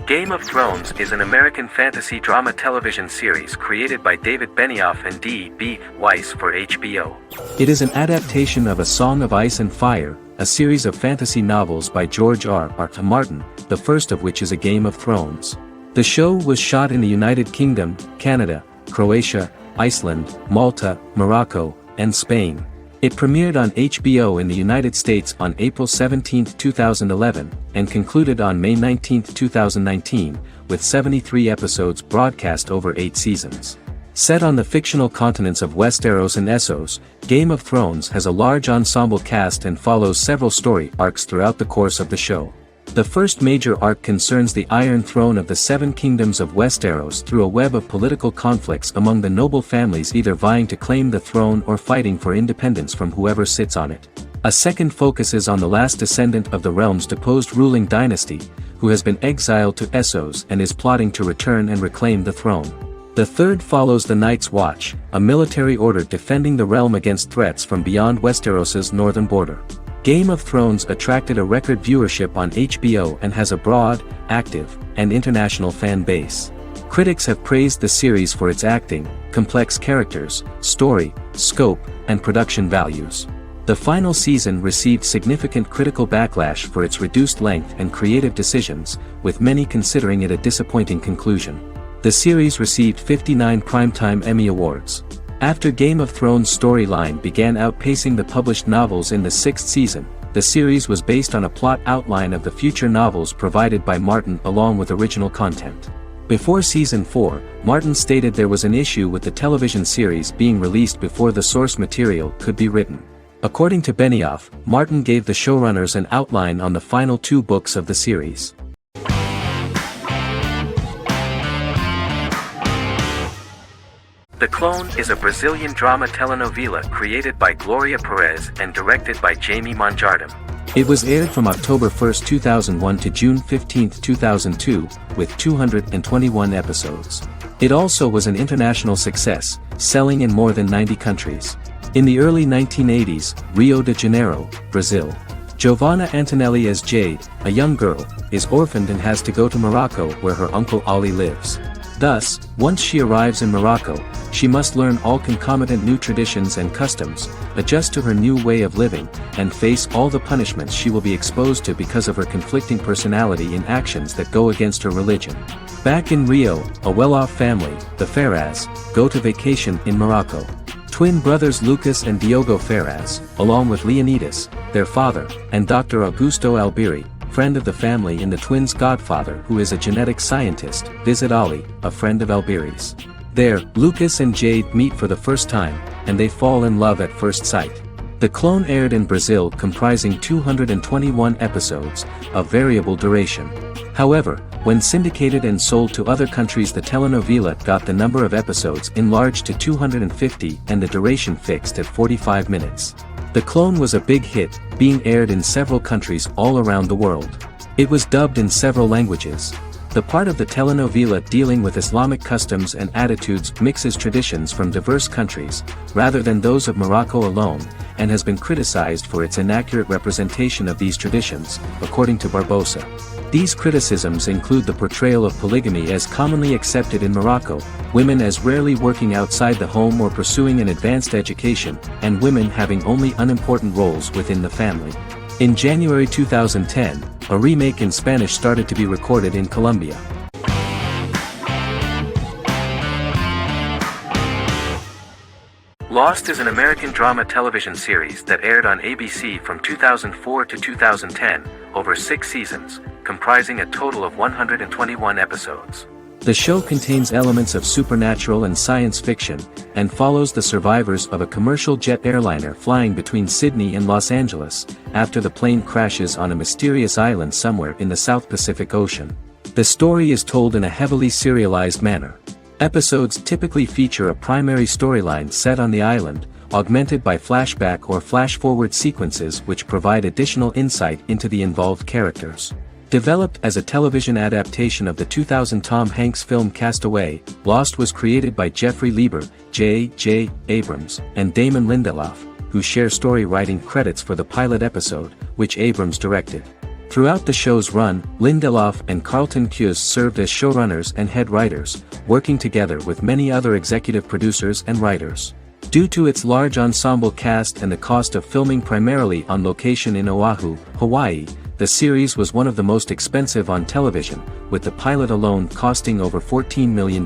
Game of Thrones is an American fantasy drama television series created by David Benioff and D.B. Weiss for HBO. It is an adaptation of A Song of Ice and Fire, a series of fantasy novels by George R.R. Martin, the first of which is A Game of Thrones. The show was shot in the United Kingdom, Canada, Croatia, Iceland, Malta, Morocco, and Spain. It premiered on HBO in the United States on April 17, 2011, and concluded on May 19, 2019, with 73 episodes broadcast over 8 seasons. Set on the fictional continents of Westeros and Essos, Game of Thrones has a large ensemble cast and follows several story arcs throughout the course of the show. The first major arc concerns the Iron Throne of the Seven Kingdoms of Westeros through a web of political conflicts among the noble families either vying to claim the throne or fighting for independence from whoever sits on it. A second focuses on the last descendant of the realm's deposed ruling dynasty, who has been exiled to Essos and is plotting to return and reclaim the throne. The third follows the Night's Watch, a military order defending the realm against threats from beyond Westeros's northern border. Game of Thrones attracted a record viewership on HBO and has a broad, active, and international fan base. Critics have praised the series for its acting, complex characters, story, scope, and production values. The final season received significant critical backlash for its reduced length and creative decisions, with many considering it a disappointing conclusion. The series received 59 Primetime Emmy Awards. After Game of Thrones' storyline began outpacing the published novels in the 6th season, the series was based on a plot outline of the future novels provided by Martin along with original content. Before Season 4, Martin stated there was an issue with the television series being released before the source material could be written. According to Benioff, Martin gave the showrunners an outline on the final 2 books of the series. The Clone is a Brazilian drama telenovela created by Gloria Perez and directed by Jamie Monjardim. It was aired from October 1, 2001 to June 15, 2002, with 221 episodes. It also was an international success, selling in more than 90 countries. In the early 1980s, Rio de Janeiro, Brazil. Giovanna Antonelli as Jade, a young girl, is orphaned and has to go to Morocco where her uncle Ali lives. Thus, once she arrives in Morocco, she must learn all concomitant new traditions and customs, adjust to her new way of living, and face all the punishments she will be exposed to because of her conflicting personality in actions that go against her religion. Back in Rio, a well-off family, the Ferraz, go to vacation in Morocco. Twin brothers Lucas and Diogo Ferraz, along with Leonidas, their father, and Dr. Augusto Albiri, friend of the family and the twins' godfather who is a genetic scientist, visit Ali, a friend of Albiri's. There, Lucas and Jade meet for the first time, and they fall in love at first sight. The Clone aired in Brazil comprising 221 episodes, of variable duration. However, When syndicated and sold to other countries, the telenovela got the number of episodes enlarged to 250 and the duration fixed at 45 minutes. The clone was a big hit, being aired in several countries all around the world. It was dubbed in several languages. The part of the telenovela dealing with Islamic customs and attitudes mixes traditions from diverse countries, rather than those of Morocco alone, and has been criticized for its inaccurate representation of these traditions, according to Barbosa. These criticisms include the portrayal of polygamy as commonly accepted in Morocco, women as rarely working outside the home or pursuing an advanced education, and women having only unimportant roles within the family. In January 2010, a remake in Spanish started to be recorded in Colombia. Lost is an American drama television series that aired on ABC from 2004 to 2010, over 6 seasons, comprising a total of 121 episodes. The show contains elements of supernatural and science fiction, and follows the survivors of a commercial jet airliner flying between Sydney and Los Angeles, after the plane crashes on a mysterious island somewhere in the South Pacific Ocean. The story is told in a heavily serialized manner. Episodes typically feature a primary storyline set on the island, augmented by flashback or flash-forward sequences which provide additional insight into the involved characters. Developed as a television adaptation of the 2000 Tom Hanks film Castaway, Lost was created by Jeffrey Lieber, J.J. Abrams, and Damon Lindelof, who share story writing credits for the pilot episode, which Abrams directed. Throughout the show's run, Lindelof and Carlton Cuse served as showrunners and head writers, working together with many other executive producers and writers. Due to its large ensemble cast and the cost of filming primarily on location in Oahu, Hawaii, the series was one of the most expensive on television, with the pilot alone costing over $14 million.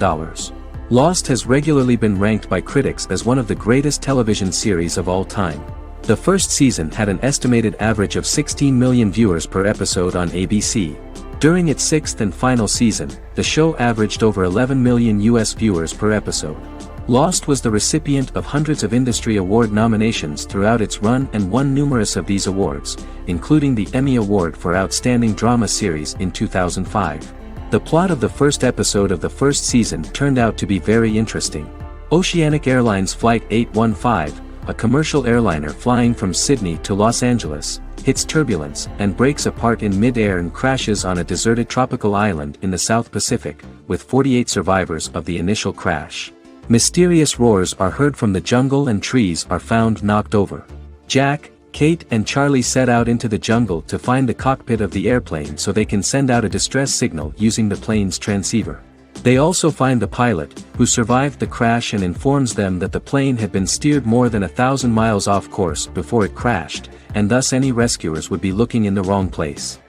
Lost has regularly been ranked by critics as one of the greatest television series of all time. The first season had an estimated average of 16 million viewers per episode on ABC. During its 6th and final season, the show averaged over 11 million US viewers per episode. Lost was the recipient of hundreds of industry award nominations throughout its run and won numerous of these awards, including the Emmy Award for Outstanding Drama Series in 2005. The plot of the first episode of the first season turned out to be very interesting. Oceanic Airlines Flight 815, a commercial airliner flying from Sydney to Los Angeles, hits turbulence and breaks apart in mid-air and crashes on a deserted tropical island in the South Pacific, with 48 survivors of the initial crash. Mysterious roars are heard from the jungle and trees are found knocked over. Jack, Kate and Charlie set out into the jungle to find the cockpit of the airplane so they can send out a distress signal using the plane's transceiver. They also find the pilot, who survived the crash and informs them that the plane had been steered more than 1,000 miles off course before it crashed, and thus any rescuers would be looking in the wrong place.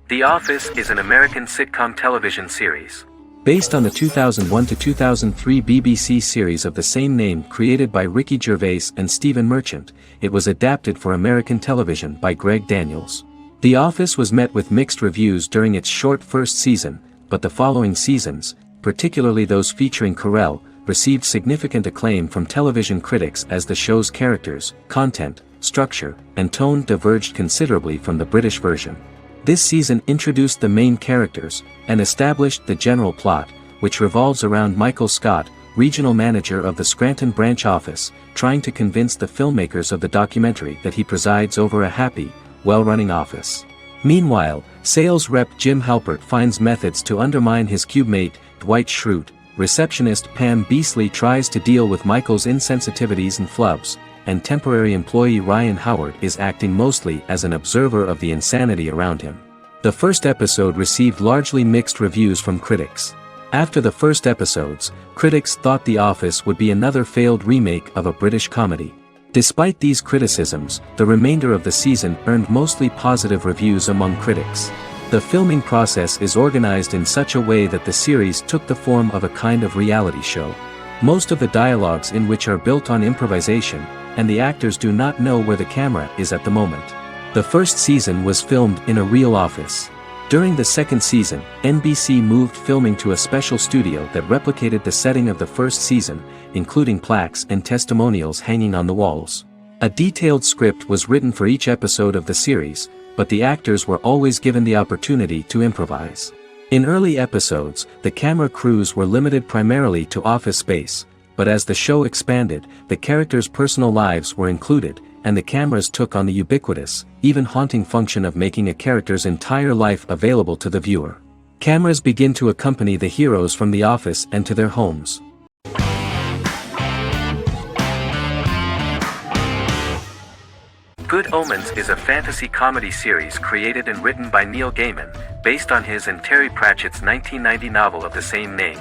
The Office is an American sitcom television series. Based on the 2001 to 2003 BBC series of the same name created by Ricky Gervais and Stephen Merchant, it was adapted for American television by Greg Daniels. The Office was met with mixed reviews during its short first season, but the following seasons, particularly those featuring Carell, received significant acclaim from television critics as the show's characters, content, structure, and tone diverged considerably from the British version. This season introduced the main characters, and established the general plot, which revolves around Michael Scott, regional manager of the Scranton branch office, trying to convince the filmmakers of the documentary that he presides over a happy, well-running office. Meanwhile, sales rep Jim Halpert finds methods to undermine his cube-mate, Dwight Schrute. Receptionist Pam Beasley tries to deal with Michael's insensitivities and flubs, and temporary employee Ryan Howard is acting mostly as an observer of the insanity around him. The first episode received largely mixed reviews from critics. After the first episodes, critics thought The Office would be another failed remake of a British comedy. Despite these criticisms, the remainder of the season earned mostly positive reviews among critics. The filming process is organized in such a way that the series took the form of a kind of reality show. Most of the dialogues in which are built on improvisation, and the actors do not know where the camera is at the moment. The first season was filmed in a real office. During the second season, NBC moved filming to a special studio that replicated the setting of the first season, including plaques and testimonials hanging on the walls. A detailed script was written for each episode of the series, but the actors were always given the opportunity to improvise. In early episodes, the camera crews were limited primarily to office space, but as the show expanded, the characters' personal lives were included, and the cameras took on the ubiquitous, even haunting function of making a character's entire life available to the viewer. Cameras begin to accompany the heroes from the office and to their homes. Good Omens is a fantasy comedy series created and written by Neil Gaiman, based on his and Terry Pratchett's 1990 novel of the same name.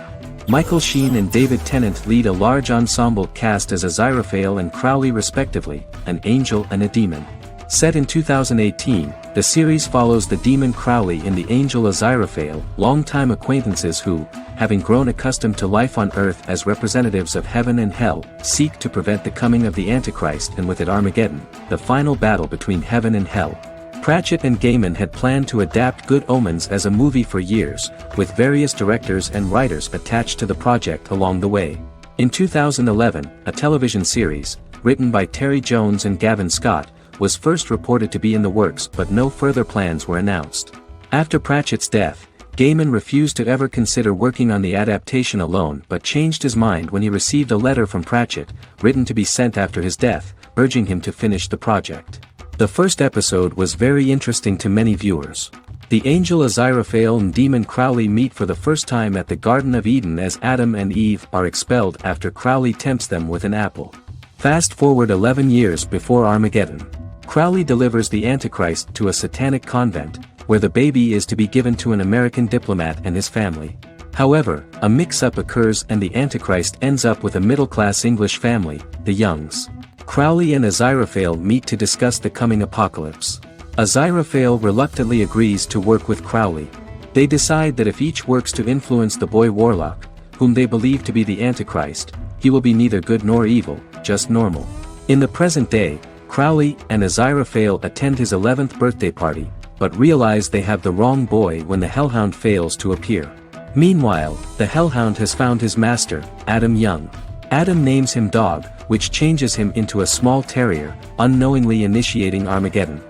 Michael Sheen and David Tennant lead a large ensemble cast as Aziraphale and Crowley respectively, an angel and a demon. Set in 2018, the series follows the demon Crowley and the angel Aziraphale, longtime acquaintances who, having grown accustomed to life on Earth as representatives of heaven and hell, seek to prevent the coming of the Antichrist and with it Armageddon, the final battle between heaven and hell. Pratchett and Gaiman had planned to adapt Good Omens as a movie for years, with various directors and writers attached to the project along the way. In 2011, a television series, written by Terry Jones and Gavin Scott, was first reported to be in the works but no further plans were announced. After Pratchett's death, Gaiman refused to ever consider working on the adaptation alone but changed his mind when he received a letter from Pratchett, written to be sent after his death, urging him to finish the project. The first episode was very interesting to many viewers. The angel Aziraphale and demon Crowley meet for the first time at the Garden of Eden as Adam and Eve are expelled after Crowley tempts them with an apple. Fast forward 11 years before Armageddon. Crowley delivers the Antichrist to a satanic convent, where the baby is to be given to an American diplomat and his family. However, a mix-up occurs and the Antichrist ends up with a middle-class English family, the Youngs. Crowley and Aziraphale meet to discuss the coming apocalypse. Aziraphale reluctantly agrees to work with Crowley. They decide that if each works to influence the boy Warlock, whom they believe to be the Antichrist, he will be neither good nor evil, just normal. In the present day, Crowley and Aziraphale attend his 11th birthday party, but realize they have the wrong boy when the Hellhound fails to appear. Meanwhile, the Hellhound has found his master, Adam Young. Adam names him Dog, which changes him into a small terrier, unknowingly initiating Armageddon.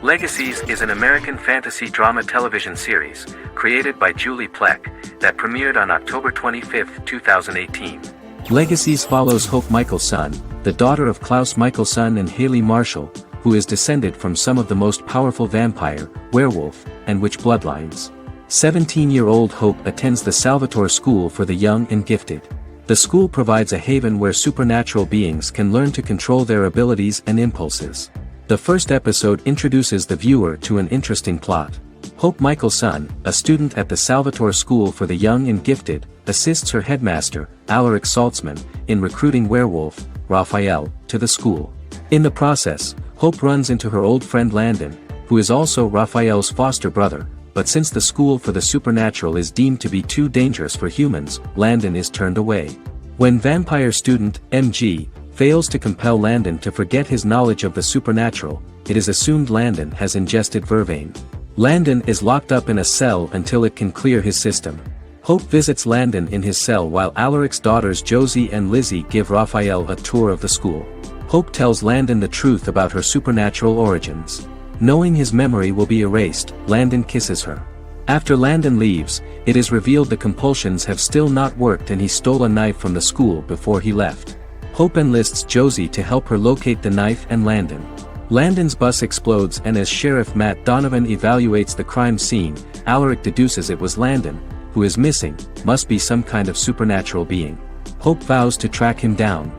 Legacies is an American fantasy drama television series, created by Julie Plec, that premiered on October 25, 2018. Legacies follows Hope Michelson, the daughter of Klaus Michelson and Haley Marshall, who is descended from some of the most powerful vampire, werewolf, and witch bloodlines. 17-year-old Hope attends the Salvatore School for the Young and Gifted. The school provides a haven where supernatural beings can learn to control their abilities and impulses. The first episode introduces the viewer to an interesting plot. Hope Michelson, a student at the Salvatore School for the Young and Gifted, assists her headmaster, Alaric Saltzman, in recruiting werewolf, Raphael, to the school. In the process, Hope runs into her old friend Landon, who is also Raphael's foster brother, but since the school for the supernatural is deemed to be too dangerous for humans, Landon is turned away. When vampire student, MG, fails to compel Landon to forget his knowledge of the supernatural, it is assumed Landon has ingested vervain. Landon is locked up in a cell until it can clear his system. Hope visits Landon in his cell while Alaric's daughters Josie and Lizzie give Raphael a tour of the school. Hope tells Landon the truth about her supernatural origins. Knowing his memory will be erased, Landon kisses her. After Landon leaves, it is revealed the compulsions have still not worked and he stole a knife from the school before he left. Hope enlists Josie to help her locate the knife and Landon. Landon's bus explodes and as Sheriff Matt Donovan evaluates the crime scene, Alaric deduces it was Landon, who is missing, must be some kind of supernatural being. Hope vows to track him down.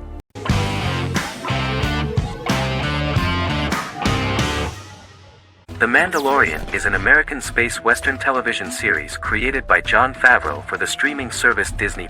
The Mandalorian is an American space western television series created by Jon Favreau for the streaming service Disney+.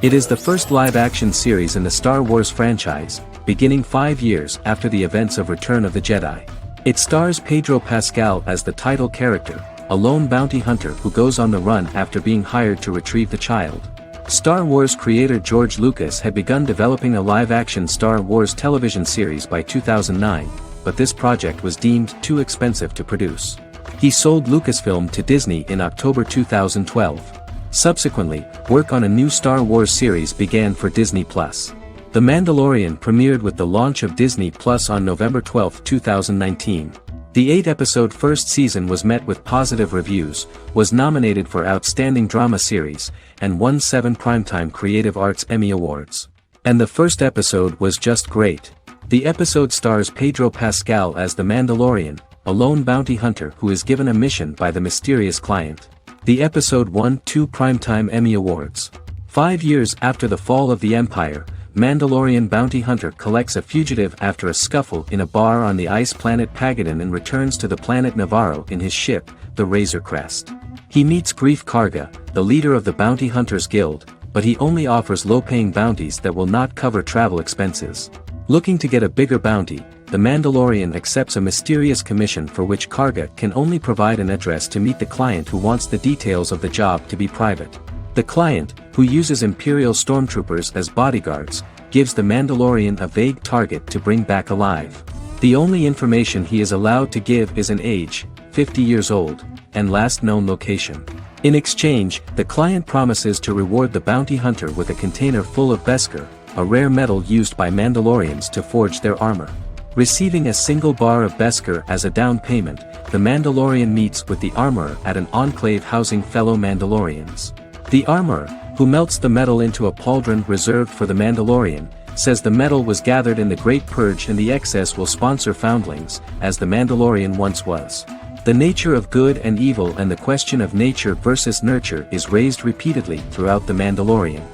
It is the first live-action series in the Star Wars franchise, beginning 5 years after the events of Return of the Jedi. It stars Pedro Pascal as the title character, a lone bounty hunter who goes on the run after being hired to retrieve the child. Star Wars creator George Lucas had begun developing a live-action Star Wars television series by 2009, but this project was deemed too expensive to produce. He sold Lucasfilm to Disney in October 2012. Subsequently, work on a new Star Wars series began for Disney+. The Mandalorian premiered with the launch of Disney Plus on November 12, 2019. The 8-episode first season was met with positive reviews, was nominated for Outstanding Drama Series, and won 7 Primetime Creative Arts Emmy Awards. And the first episode was just great. The episode stars Pedro Pascal as the Mandalorian, a lone bounty hunter who is given a mission by the mysterious client. The episode won 2 Primetime Emmy Awards. 5 years after the fall of the Empire, Mandalorian bounty hunter collects a fugitive after a scuffle in a bar on the ice planet Pagadan and returns to the planet Navarro in his ship, the Razor Crest. He meets Greef Karga, the leader of the Bounty Hunters Guild, but he only offers low-paying bounties that will not cover travel expenses. Looking to get a bigger bounty, the Mandalorian accepts a mysterious commission for which Karga can only provide an address to meet the client who wants the details of the job to be private. The client, who uses Imperial stormtroopers as bodyguards, gives the Mandalorian a vague target to bring back alive. The only information he is allowed to give is an age, 50 years old, and last known location. In exchange, the client promises to reward the bounty hunter with a container full of Beskar, a rare metal used by Mandalorians to forge their armor. Receiving a single bar of Beskar as a down payment, the Mandalorian meets with the armorer at an enclave housing fellow Mandalorians. The armorer, who melts the metal into a pauldron reserved for the Mandalorian, says the metal was gathered in the Great Purge and the excess will sponsor foundlings, as the Mandalorian once was. The nature of good and evil and the question of nature versus nurture is raised repeatedly throughout the Mandalorian.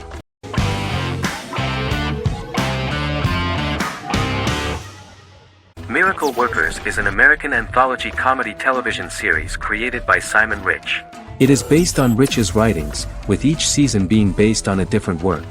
Miracle Workers is an American anthology comedy television series created by Simon Rich. It is based on Rich's writings, with each season being based on a different work.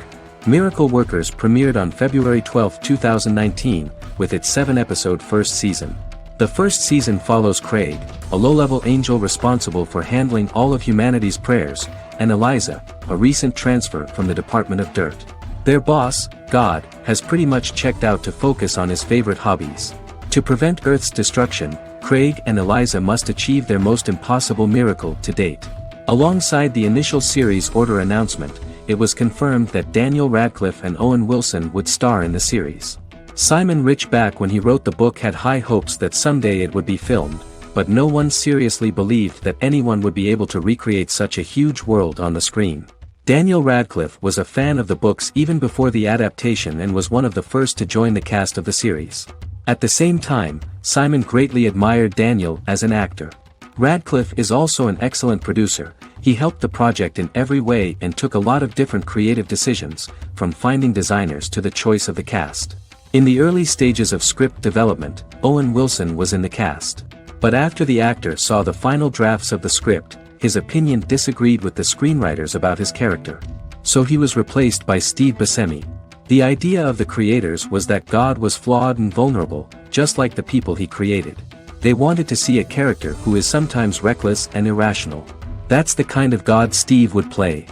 Miracle Workers premiered on February 12, 2019, with its 7-episode first season. The first season follows Craig, a low-level angel responsible for handling all of humanity's prayers, and Eliza, a recent transfer from the Department of Dirt. Their boss, God, has pretty much checked out to focus on his favorite hobbies. To prevent Earth's destruction, Craig and Eliza must achieve their most impossible miracle to date. Alongside the initial series order announcement, it was confirmed that Daniel Radcliffe and Owen Wilson would star in the series. Simon Rich back when he wrote the book had high hopes that someday it would be filmed, but no one seriously believed that anyone would be able to recreate such a huge world on the screen. Daniel Radcliffe was a fan of the books even before the adaptation and was one of the first to join the cast of the series. At the same time, Simon greatly admired Daniel as an actor. Radcliffe is also an excellent producer. He helped the project in every way and took a lot of different creative decisions, from finding designers to the choice of the cast. In the early stages of script development, Owen Wilson was in the cast. But after the actor saw the final drafts of the script, his opinion disagreed with the screenwriters about his character. So he was replaced by Steve Buscemi. The idea of the creators was that God was flawed and vulnerable, just like the people he created. They wanted to see a character who is sometimes reckless and irrational. That's the kind of God Steve would play.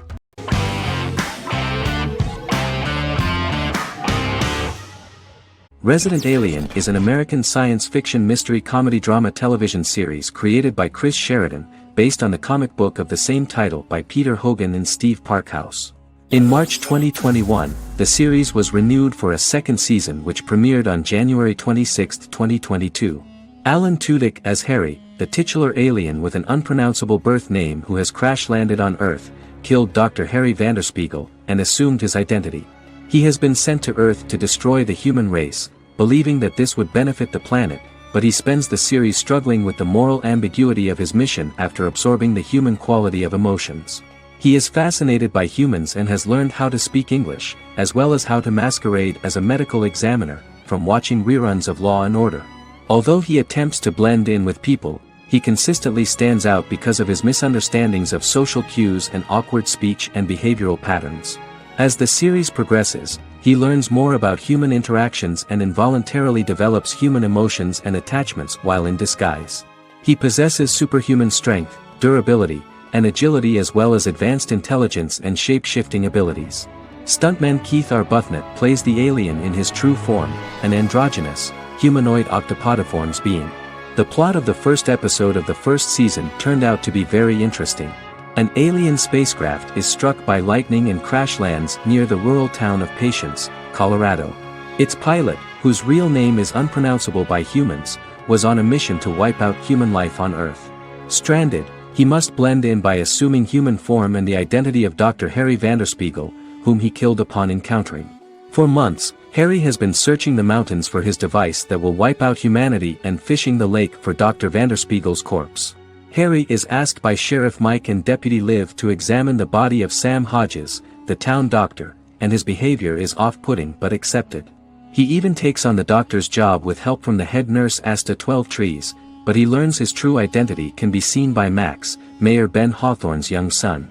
Resident Alien is an American science fiction mystery comedy drama television series created by Chris Sheridan, based on the comic book of the same title by Peter Hogan and Steve Parkhouse. In March 2021, the series was renewed for a second season which premiered on January 26, 2022. Alan Tudyk as Harry, the titular alien with an unpronounceable birth name who has crash-landed on Earth, killed Dr. Harry Vanderspiegel, and assumed his identity. He has been sent to Earth to destroy the human race, believing that this would benefit the planet, but he spends the series struggling with the moral ambiguity of his mission after absorbing the human quality of emotions. He is fascinated by humans and has learned how to speak English, as well as how to masquerade as a medical examiner, from watching reruns of Law and Order. Although he attempts to blend in with people, he consistently stands out because of his misunderstandings of social cues and awkward speech and behavioral patterns. As the series progresses, he learns more about human interactions and involuntarily develops human emotions and attachments while in disguise. He possesses superhuman strength, durability, and agility as well as advanced intelligence and shape-shifting abilities. Stuntman Keith Arbuthnot plays the alien in his true form, an androgynous, humanoid octopodiforms being. The plot of the first episode of the first season turned out to be very interesting. An alien spacecraft is struck by lightning and crash lands near the rural town of Patience, Colorado. Its pilot, whose real name is unpronounceable by humans, was on a mission to wipe out human life on Earth. Stranded, he must blend in by assuming human form and the identity of Dr. Harry Vanderspiegel, whom he killed upon encountering. For months, Harry has been searching the mountains for his device that will wipe out humanity and fishing the lake for Dr. Vanderspiegel's corpse. Harry is asked by Sheriff Mike and Deputy Liv to examine the body of Sam Hodges, the town doctor, and his behavior is off-putting but accepted. He even takes on the doctor's job with help from the head nurse Asta 12 Trees, but he learns his true identity can be seen by Max, Mayor Ben Hawthorne's young son.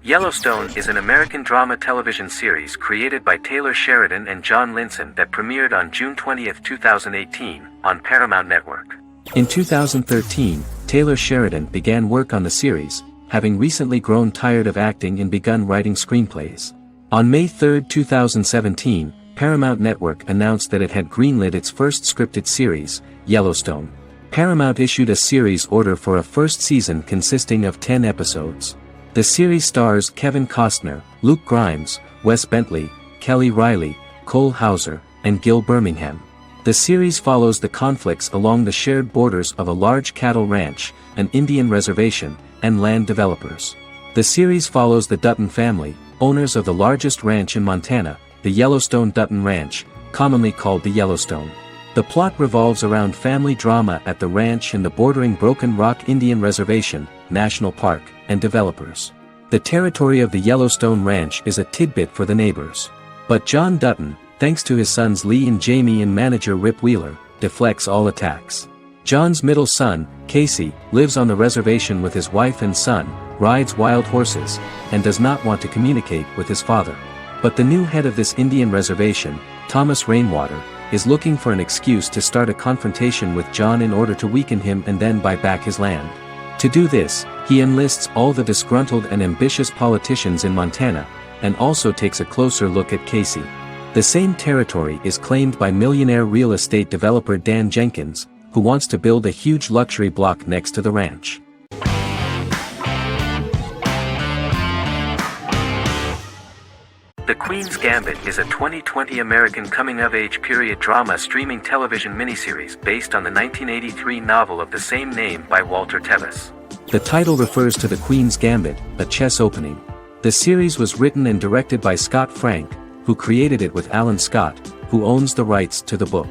Yellowstone is an American drama television series created by Taylor Sheridan and John Linson that premiered on June 20, 2018, on Paramount Network. In 2013, Taylor Sheridan began work on the series, having recently grown tired of acting and begun writing screenplays. On May 3, 2017, Paramount Network announced that it had greenlit its first scripted series, Yellowstone. Paramount issued a series order for a first season consisting of 10 episodes. The series stars Kevin Costner, Luke Grimes, Wes Bentley, Kelly Riley, Cole Hauser, and Gil Birmingham. The series follows the conflicts along the shared borders of a large cattle ranch, an Indian reservation, and land developers. The series follows the Dutton family, owners of the largest ranch in Montana, the Yellowstone Dutton Ranch, commonly called the Yellowstone. The plot revolves around family drama at the ranch and the bordering Broken Rock Indian Reservation, National Park, and developers. The territory of the Yellowstone Ranch is a tidbit for the neighbors. But John Dutton, thanks to his sons Lee and Jamie and manager Rip Wheeler, deflects all attacks. John's middle son, Casey, lives on the reservation with his wife and son, rides wild horses, and does not want to communicate with his father. But the new head of this Indian reservation, Thomas Rainwater, is looking for an excuse to start a confrontation with John in order to weaken him and then buy back his land. To do this, he enlists all the disgruntled and ambitious politicians in Montana, and also takes a closer look at Casey. The same territory is claimed by millionaire real estate developer Dan Jenkins, who wants to build a huge luxury block next to the ranch. The Queen's Gambit is a 2020 American coming-of-age period drama streaming television miniseries based on the 1983 novel of the same name by Walter Tevis. The title refers to the Queen's Gambit, a chess opening. The series was written and directed by Scott Frank, who created it with Alan Scott, who owns the rights to the book.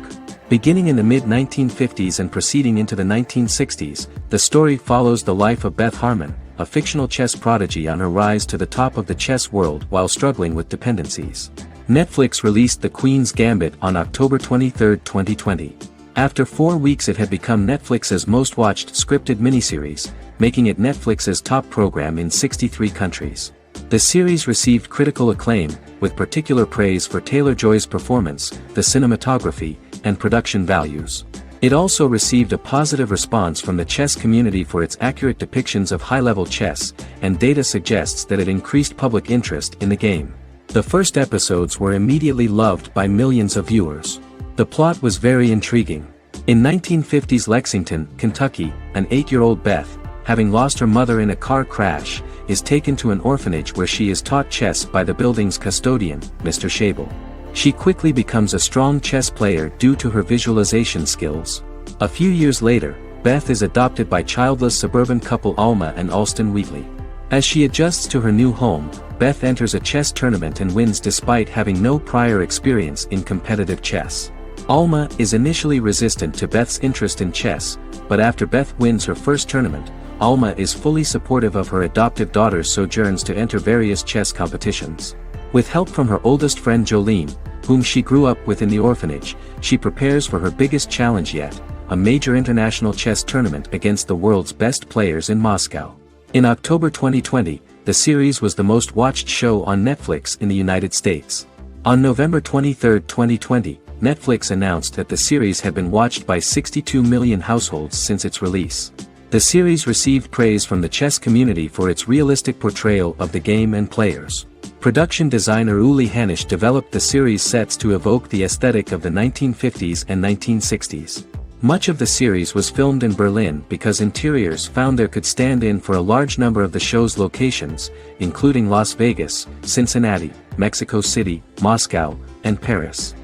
Beginning in the mid-1950s and proceeding into the 1960s, the story follows the life of Beth Harmon, a fictional chess prodigy on her rise to the top of the chess world while struggling with dependencies. Netflix released The Queen's Gambit on October 23, 2020. After 4 weeks it had become Netflix's most watched scripted miniseries, making it Netflix's top program in 63 countries. The series received critical acclaim, with particular praise for Taylor-Joy's performance, the cinematography, and production values. It also received a positive response from the chess community for its accurate depictions of high-level chess, and data suggests that it increased public interest in the game. The first episodes were immediately loved by millions of viewers. The plot was very intriguing. In 1950s Lexington, Kentucky, an 8-year-old Beth, having lost her mother in a car crash, is taken to an orphanage where she is taught chess by the building's custodian, Mr. Schabel. She quickly becomes a strong chess player due to her visualization skills. A few years later, Beth is adopted by childless suburban couple Alma and Alston Wheatley. As she adjusts to her new home, Beth enters a chess tournament and wins despite having no prior experience in competitive chess. Alma is initially resistant to Beth's interest in chess, but after Beth wins her first tournament, Alma is fully supportive of her adoptive daughter's sojourns to enter various chess competitions. With help from her oldest friend Jolene, whom she grew up with in the orphanage, she prepares for her biggest challenge yet, a major international chess tournament against the world's best players in Moscow. In October 2020, the series was the most watched show on Netflix in the United States. On November 23, 2020, Netflix announced that the series had been watched by 62 million households since its release. The series received praise from the chess community for its realistic portrayal of the game and players. Production designer Uli Hanisch developed the series sets to evoke the aesthetic of the 1950s and 1960s. Much of the series was filmed in Berlin because interiors found there could stand in for a large number of the show's locations, including Las Vegas, Cincinnati, Mexico City, Moscow, and Paris.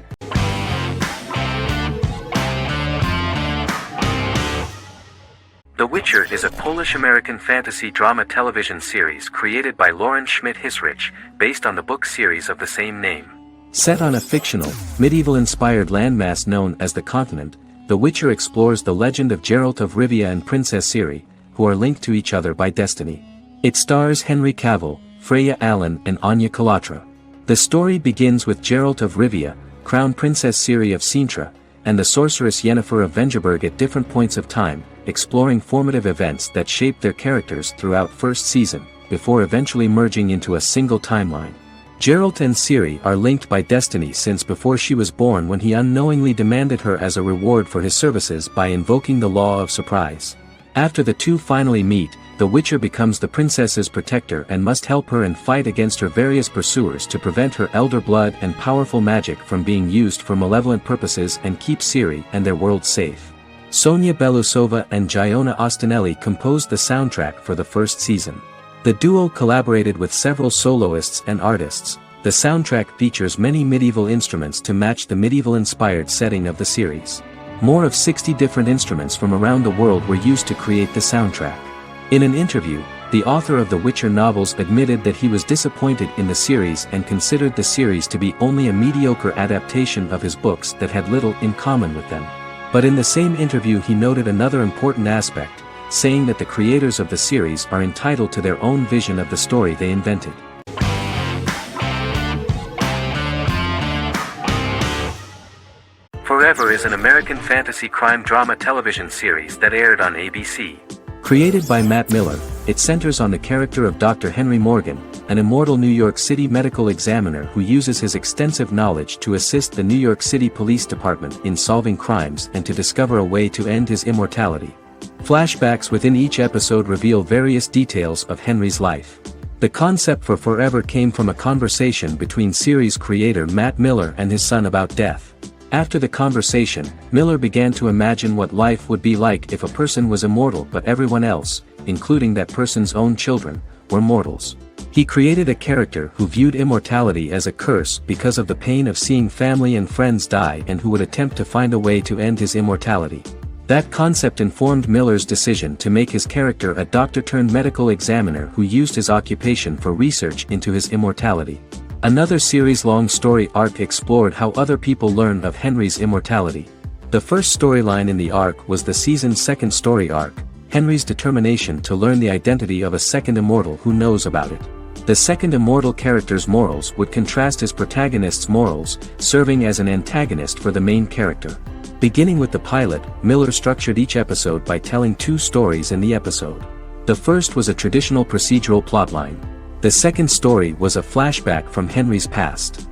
The Witcher is a Polish-American fantasy drama television series created by Lauren Schmidt-Hissrich, based on the book series of the same name. Set on a fictional, medieval-inspired landmass known as the Continent, The Witcher explores the legend of Geralt of Rivia and Princess Ciri, who are linked to each other by destiny. It stars Henry Cavill, Freya Allan and Anya Chalotra. The story begins with Geralt of Rivia, Crown Princess Ciri of Cintra, and the sorceress Yennefer of Vengerberg at different points of time, exploring formative events that shaped their characters throughout first season, before eventually merging into a single timeline. Geralt and Ciri are linked by destiny since before she was born, when he unknowingly demanded her as a reward for his services by invoking the Law of Surprise. After the two finally meet, the Witcher becomes the princess's protector and must help her and fight against her various pursuers to prevent her elder blood and powerful magic from being used for malevolent purposes and keep Ciri and their world safe. Sonia Belousova and Giona Ostinelli composed the soundtrack for the first season. The duo collaborated with several soloists and artists. The soundtrack features many medieval instruments to match the medieval-inspired setting of the series. More of 60 different instruments from around the world were used to create the soundtrack. In an interview, the author of the Witcher novels admitted that he was disappointed in the series and considered the series to be only a mediocre adaptation of his books that had little in common with them. But in the same interview he noted another important aspect, saying that the creators of the series are entitled to their own vision of the story they invented. Forever is an American fantasy crime drama television series that aired on ABC. Created by Matt Miller, it centers on the character of Dr. Henry Morgan, an immortal New York City medical examiner who uses his extensive knowledge to assist the New York City Police Department in solving crimes and to discover a way to end his immortality. Flashbacks within each episode reveal various details of Henry's life. The concept for Forever came from a conversation between series creator Matt Miller and his son about death. After the conversation, Miller began to imagine what life would be like if a person was immortal but everyone else, including that person's own children, were mortals. He created a character who viewed immortality as a curse because of the pain of seeing family and friends die and who would attempt to find a way to end his immortality. That concept informed Miller's decision to make his character a doctor-turned-medical examiner who used his occupation for research into his immortality. Another series-long story arc explored how other people learned of Henry's immortality. The first storyline in the arc was the season's second story arc, Henry's determination to learn the identity of a second immortal who knows about it. The second immortal character's morals would contrast his protagonist's morals, serving as an antagonist for the main character. Beginning with the pilot, Miller structured each episode by telling two stories in the episode. The first was a traditional procedural plotline. The second story was a flashback from Henry's past.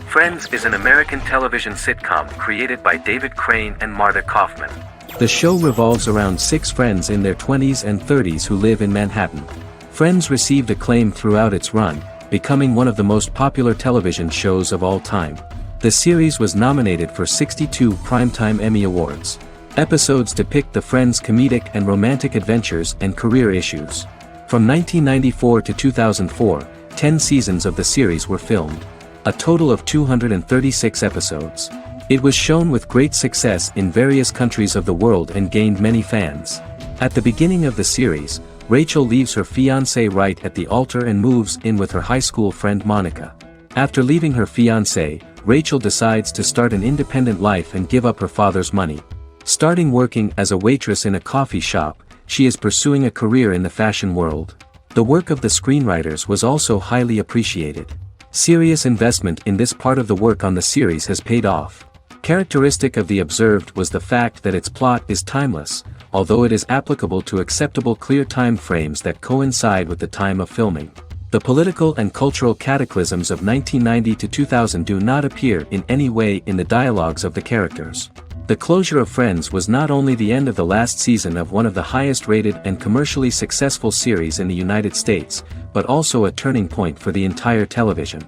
Friends is an American television sitcom created by David Crane and Marta Kaufman. The show revolves around 6 friends in their 20s and 30s who live in Manhattan. Friends received acclaim throughout its run, becoming one of the most popular television shows of all time. The series was nominated for 62 Primetime Emmy Awards. Episodes depict the friends' comedic and romantic adventures and career issues. From 1994 to 2004, 10 seasons of the series were filmed. A total of 236 episodes. It was shown with great success in various countries of the world and gained many fans. At the beginning of the series, Rachel leaves her fiancé right at the altar and moves in with her high school friend Monica. After leaving her fiancé, Rachel decides to start an independent life and give up her father's money. Starting working as a waitress in a coffee shop, she is pursuing a career in the fashion world. The work of the screenwriters was also highly appreciated. Serious investment in this part of the work on the series has paid off. Characteristic of The Observed was the fact that its plot is timeless, although it is applicable to acceptable clear time frames that coincide with the time of filming. The political and cultural cataclysms of 1990 to 2000 do not appear in any way in the dialogues of the characters. The closure of Friends was not only the end of the last season of one of the highest-rated and commercially successful series in the United States, but also a turning point for the entire television.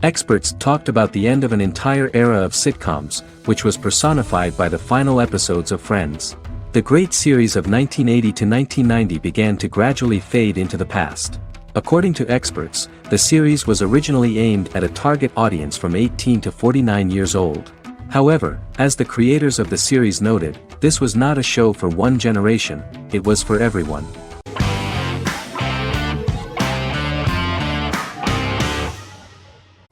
Experts talked about the end of an entire era of sitcoms, which was personified by the final episodes of Friends. The great series of 1980 to 1990 began to gradually fade into the past. According to experts, the series was originally aimed at a target audience from 18 to 49 years old. However, as the creators of the series noted, this was not a show for one generation, it was for everyone.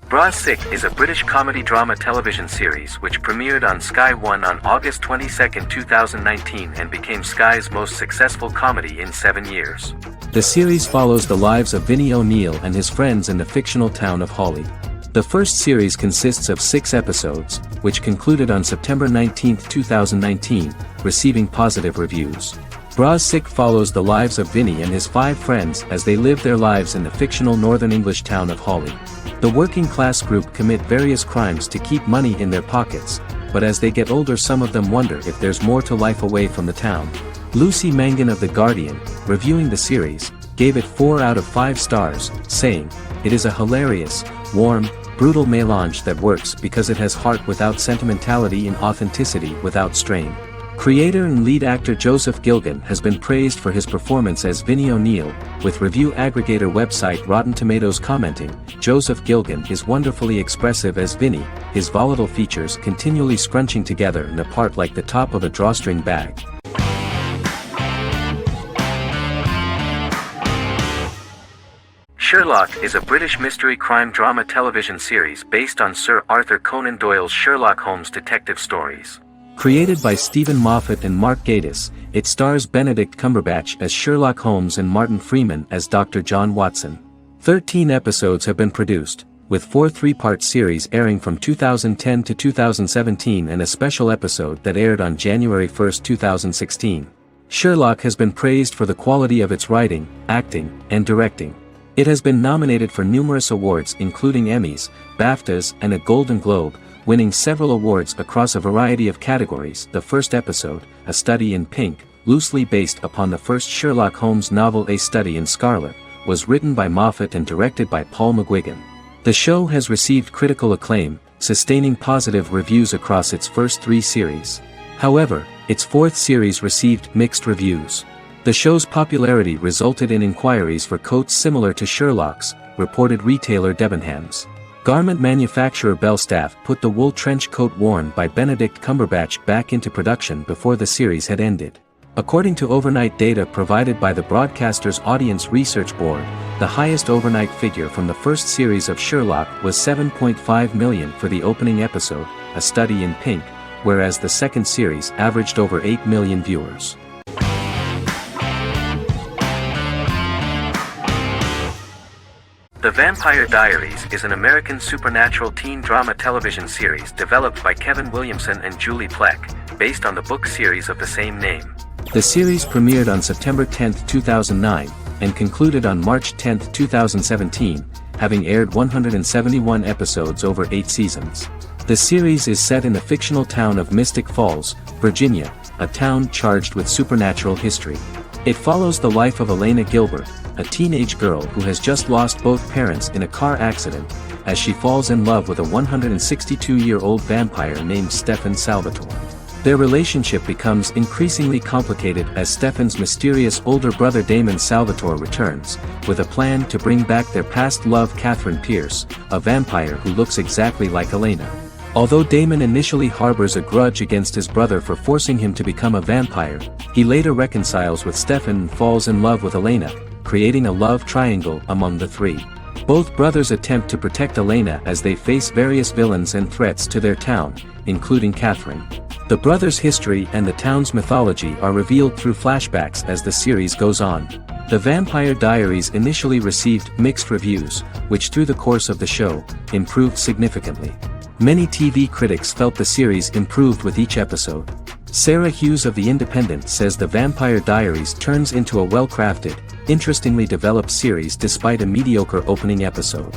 Bras Sick is a British comedy drama television series which premiered on Sky One on August 22, 2019 and became Sky's most successful comedy in 7 years. The series follows the lives of Vinnie O'Neill and his friends in the fictional town of Hawley. The first series consists of 6 episodes, which concluded on September 19, 2019, receiving positive reviews. Bras Sick follows the lives of Vinnie and his 5 friends as they live their lives in the fictional Northern English town of Hawley. The working class group commit various crimes to keep money in their pockets, but as they get older some of them wonder if there's more to life away from the town. Lucy Mangan of The Guardian, reviewing the series, gave it 4 out of 5 stars, saying, "It is a hilarious, warm, brutal melange that works because it has heart without sentimentality and authenticity without strain." Creator and lead actor Joseph Gilgun has been praised for his performance as Vinnie O'Neill, with review aggregator website Rotten Tomatoes commenting, "Joseph Gilgun is wonderfully expressive as Vinnie, his volatile features continually scrunching together and apart like the top of a drawstring bag." Sherlock is a British mystery crime drama television series based on Sir Arthur Conan Doyle's Sherlock Holmes detective stories. Created by Stephen Moffat and Mark Gatiss, it stars Benedict Cumberbatch as Sherlock Holmes and Martin Freeman as Dr. John Watson. 13 episodes have been produced, with 4 3-part series airing from 2010 to 2017 and a special episode that aired on January 1, 2016. Sherlock has been praised for the quality of its writing, acting, and directing. It has been nominated for numerous awards including Emmys, BAFTAs, and a Golden Globe, winning several awards across a variety of categories. The first episode, A Study in Pink, loosely based upon the first Sherlock Holmes novel A Study in Scarlet, was written by Moffat and directed by Paul McGuigan. The show has received critical acclaim, sustaining positive reviews across its first 3 series. However, its 4th series received mixed reviews. The show's popularity resulted in inquiries for coats similar to Sherlock's, reported retailer Debenhams. Garment manufacturer Belstaff put the wool trench coat worn by Benedict Cumberbatch back into production before the series had ended. According to overnight data provided by the broadcaster's Audience Research Board, the highest overnight figure from the first series of Sherlock was 7.5 million for the opening episode, A Study in Pink, whereas the second series averaged over 8 million viewers. The Vampire Diaries is an American supernatural teen drama television series developed by Kevin Williamson and Julie Plec, based on the book series of the same name. The series premiered on September 10, 2009, and concluded on March 10, 2017, having aired 171 episodes over 8 seasons. The series is set in the fictional town of Mystic Falls, Virginia, a town charged with supernatural history. It follows the life of Elena Gilbert, a teenage girl who has just lost both parents in a car accident, as she falls in love with a 162-year-old vampire named Stefan Salvatore. Their relationship becomes increasingly complicated as Stefan's mysterious older brother Damon Salvatore returns, with a plan to bring back their past love Catherine Pierce, a vampire who looks exactly like Elena. Although Damon initially harbors a grudge against his brother for forcing him to become a vampire, he later reconciles with Stefan and falls in love with Elena, creating a love triangle among the 3. Both brothers attempt to protect Elena as they face various villains and threats to their town, including Catherine. The brothers' history and the town's mythology are revealed through flashbacks as the series goes on. The Vampire Diaries initially received mixed reviews, which through the course of the show, improved significantly. Many TV critics felt the series improved with each episode. Sarah Hughes of The Independent says The Vampire Diaries turns into a well-crafted, interestingly developed series despite a mediocre opening episode.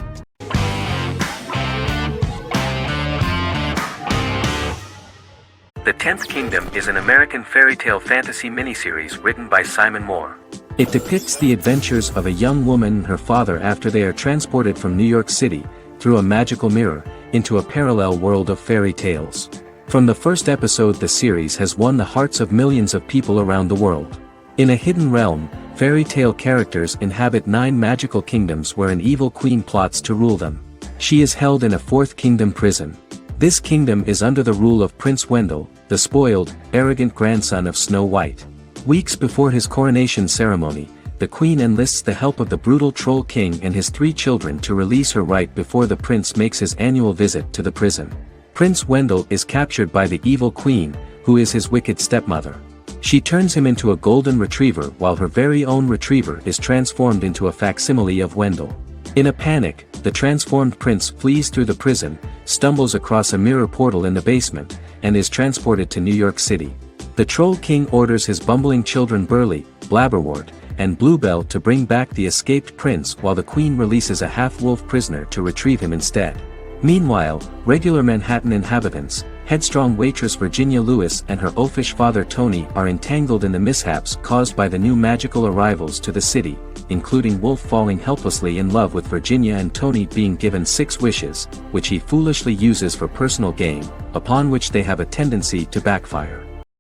The Tenth Kingdom is an American fairy tale fantasy miniseries written by Simon Moore. It depicts the adventures of a young woman and her father after they are transported from New York City, through a magical mirror, into a parallel world of fairy tales. From the first episode, the series has won the hearts of millions of people around the world. In a hidden realm, fairy tale characters inhabit 9 magical kingdoms where an evil queen plots to rule them. She is held in a 4th kingdom prison. This kingdom is under the rule of Prince Wendell, the spoiled, arrogant grandson of Snow White. Weeks before his coronation ceremony, the queen enlists the help of the brutal Troll King and his 3 children to release her right before the prince makes his annual visit to the prison. Prince Wendell is captured by the evil queen, who is his wicked stepmother. She turns him into a golden retriever while her very own retriever is transformed into a facsimile of Wendell. In a panic, the transformed prince flees through the prison, stumbles across a mirror portal in the basement, and is transported to New York City. The Troll King orders his bumbling children Burly, Blabberwort, and Bluebell to bring back the escaped prince while the queen releases a half-wolf prisoner to retrieve him instead. Meanwhile, regular Manhattan inhabitants, headstrong waitress Virginia Lewis and her oafish father Tony are entangled in the mishaps caused by the new magical arrivals to the city, including Wolf falling helplessly in love with Virginia and Tony being given 6 wishes, which he foolishly uses for personal gain, upon which they have a tendency to backfire.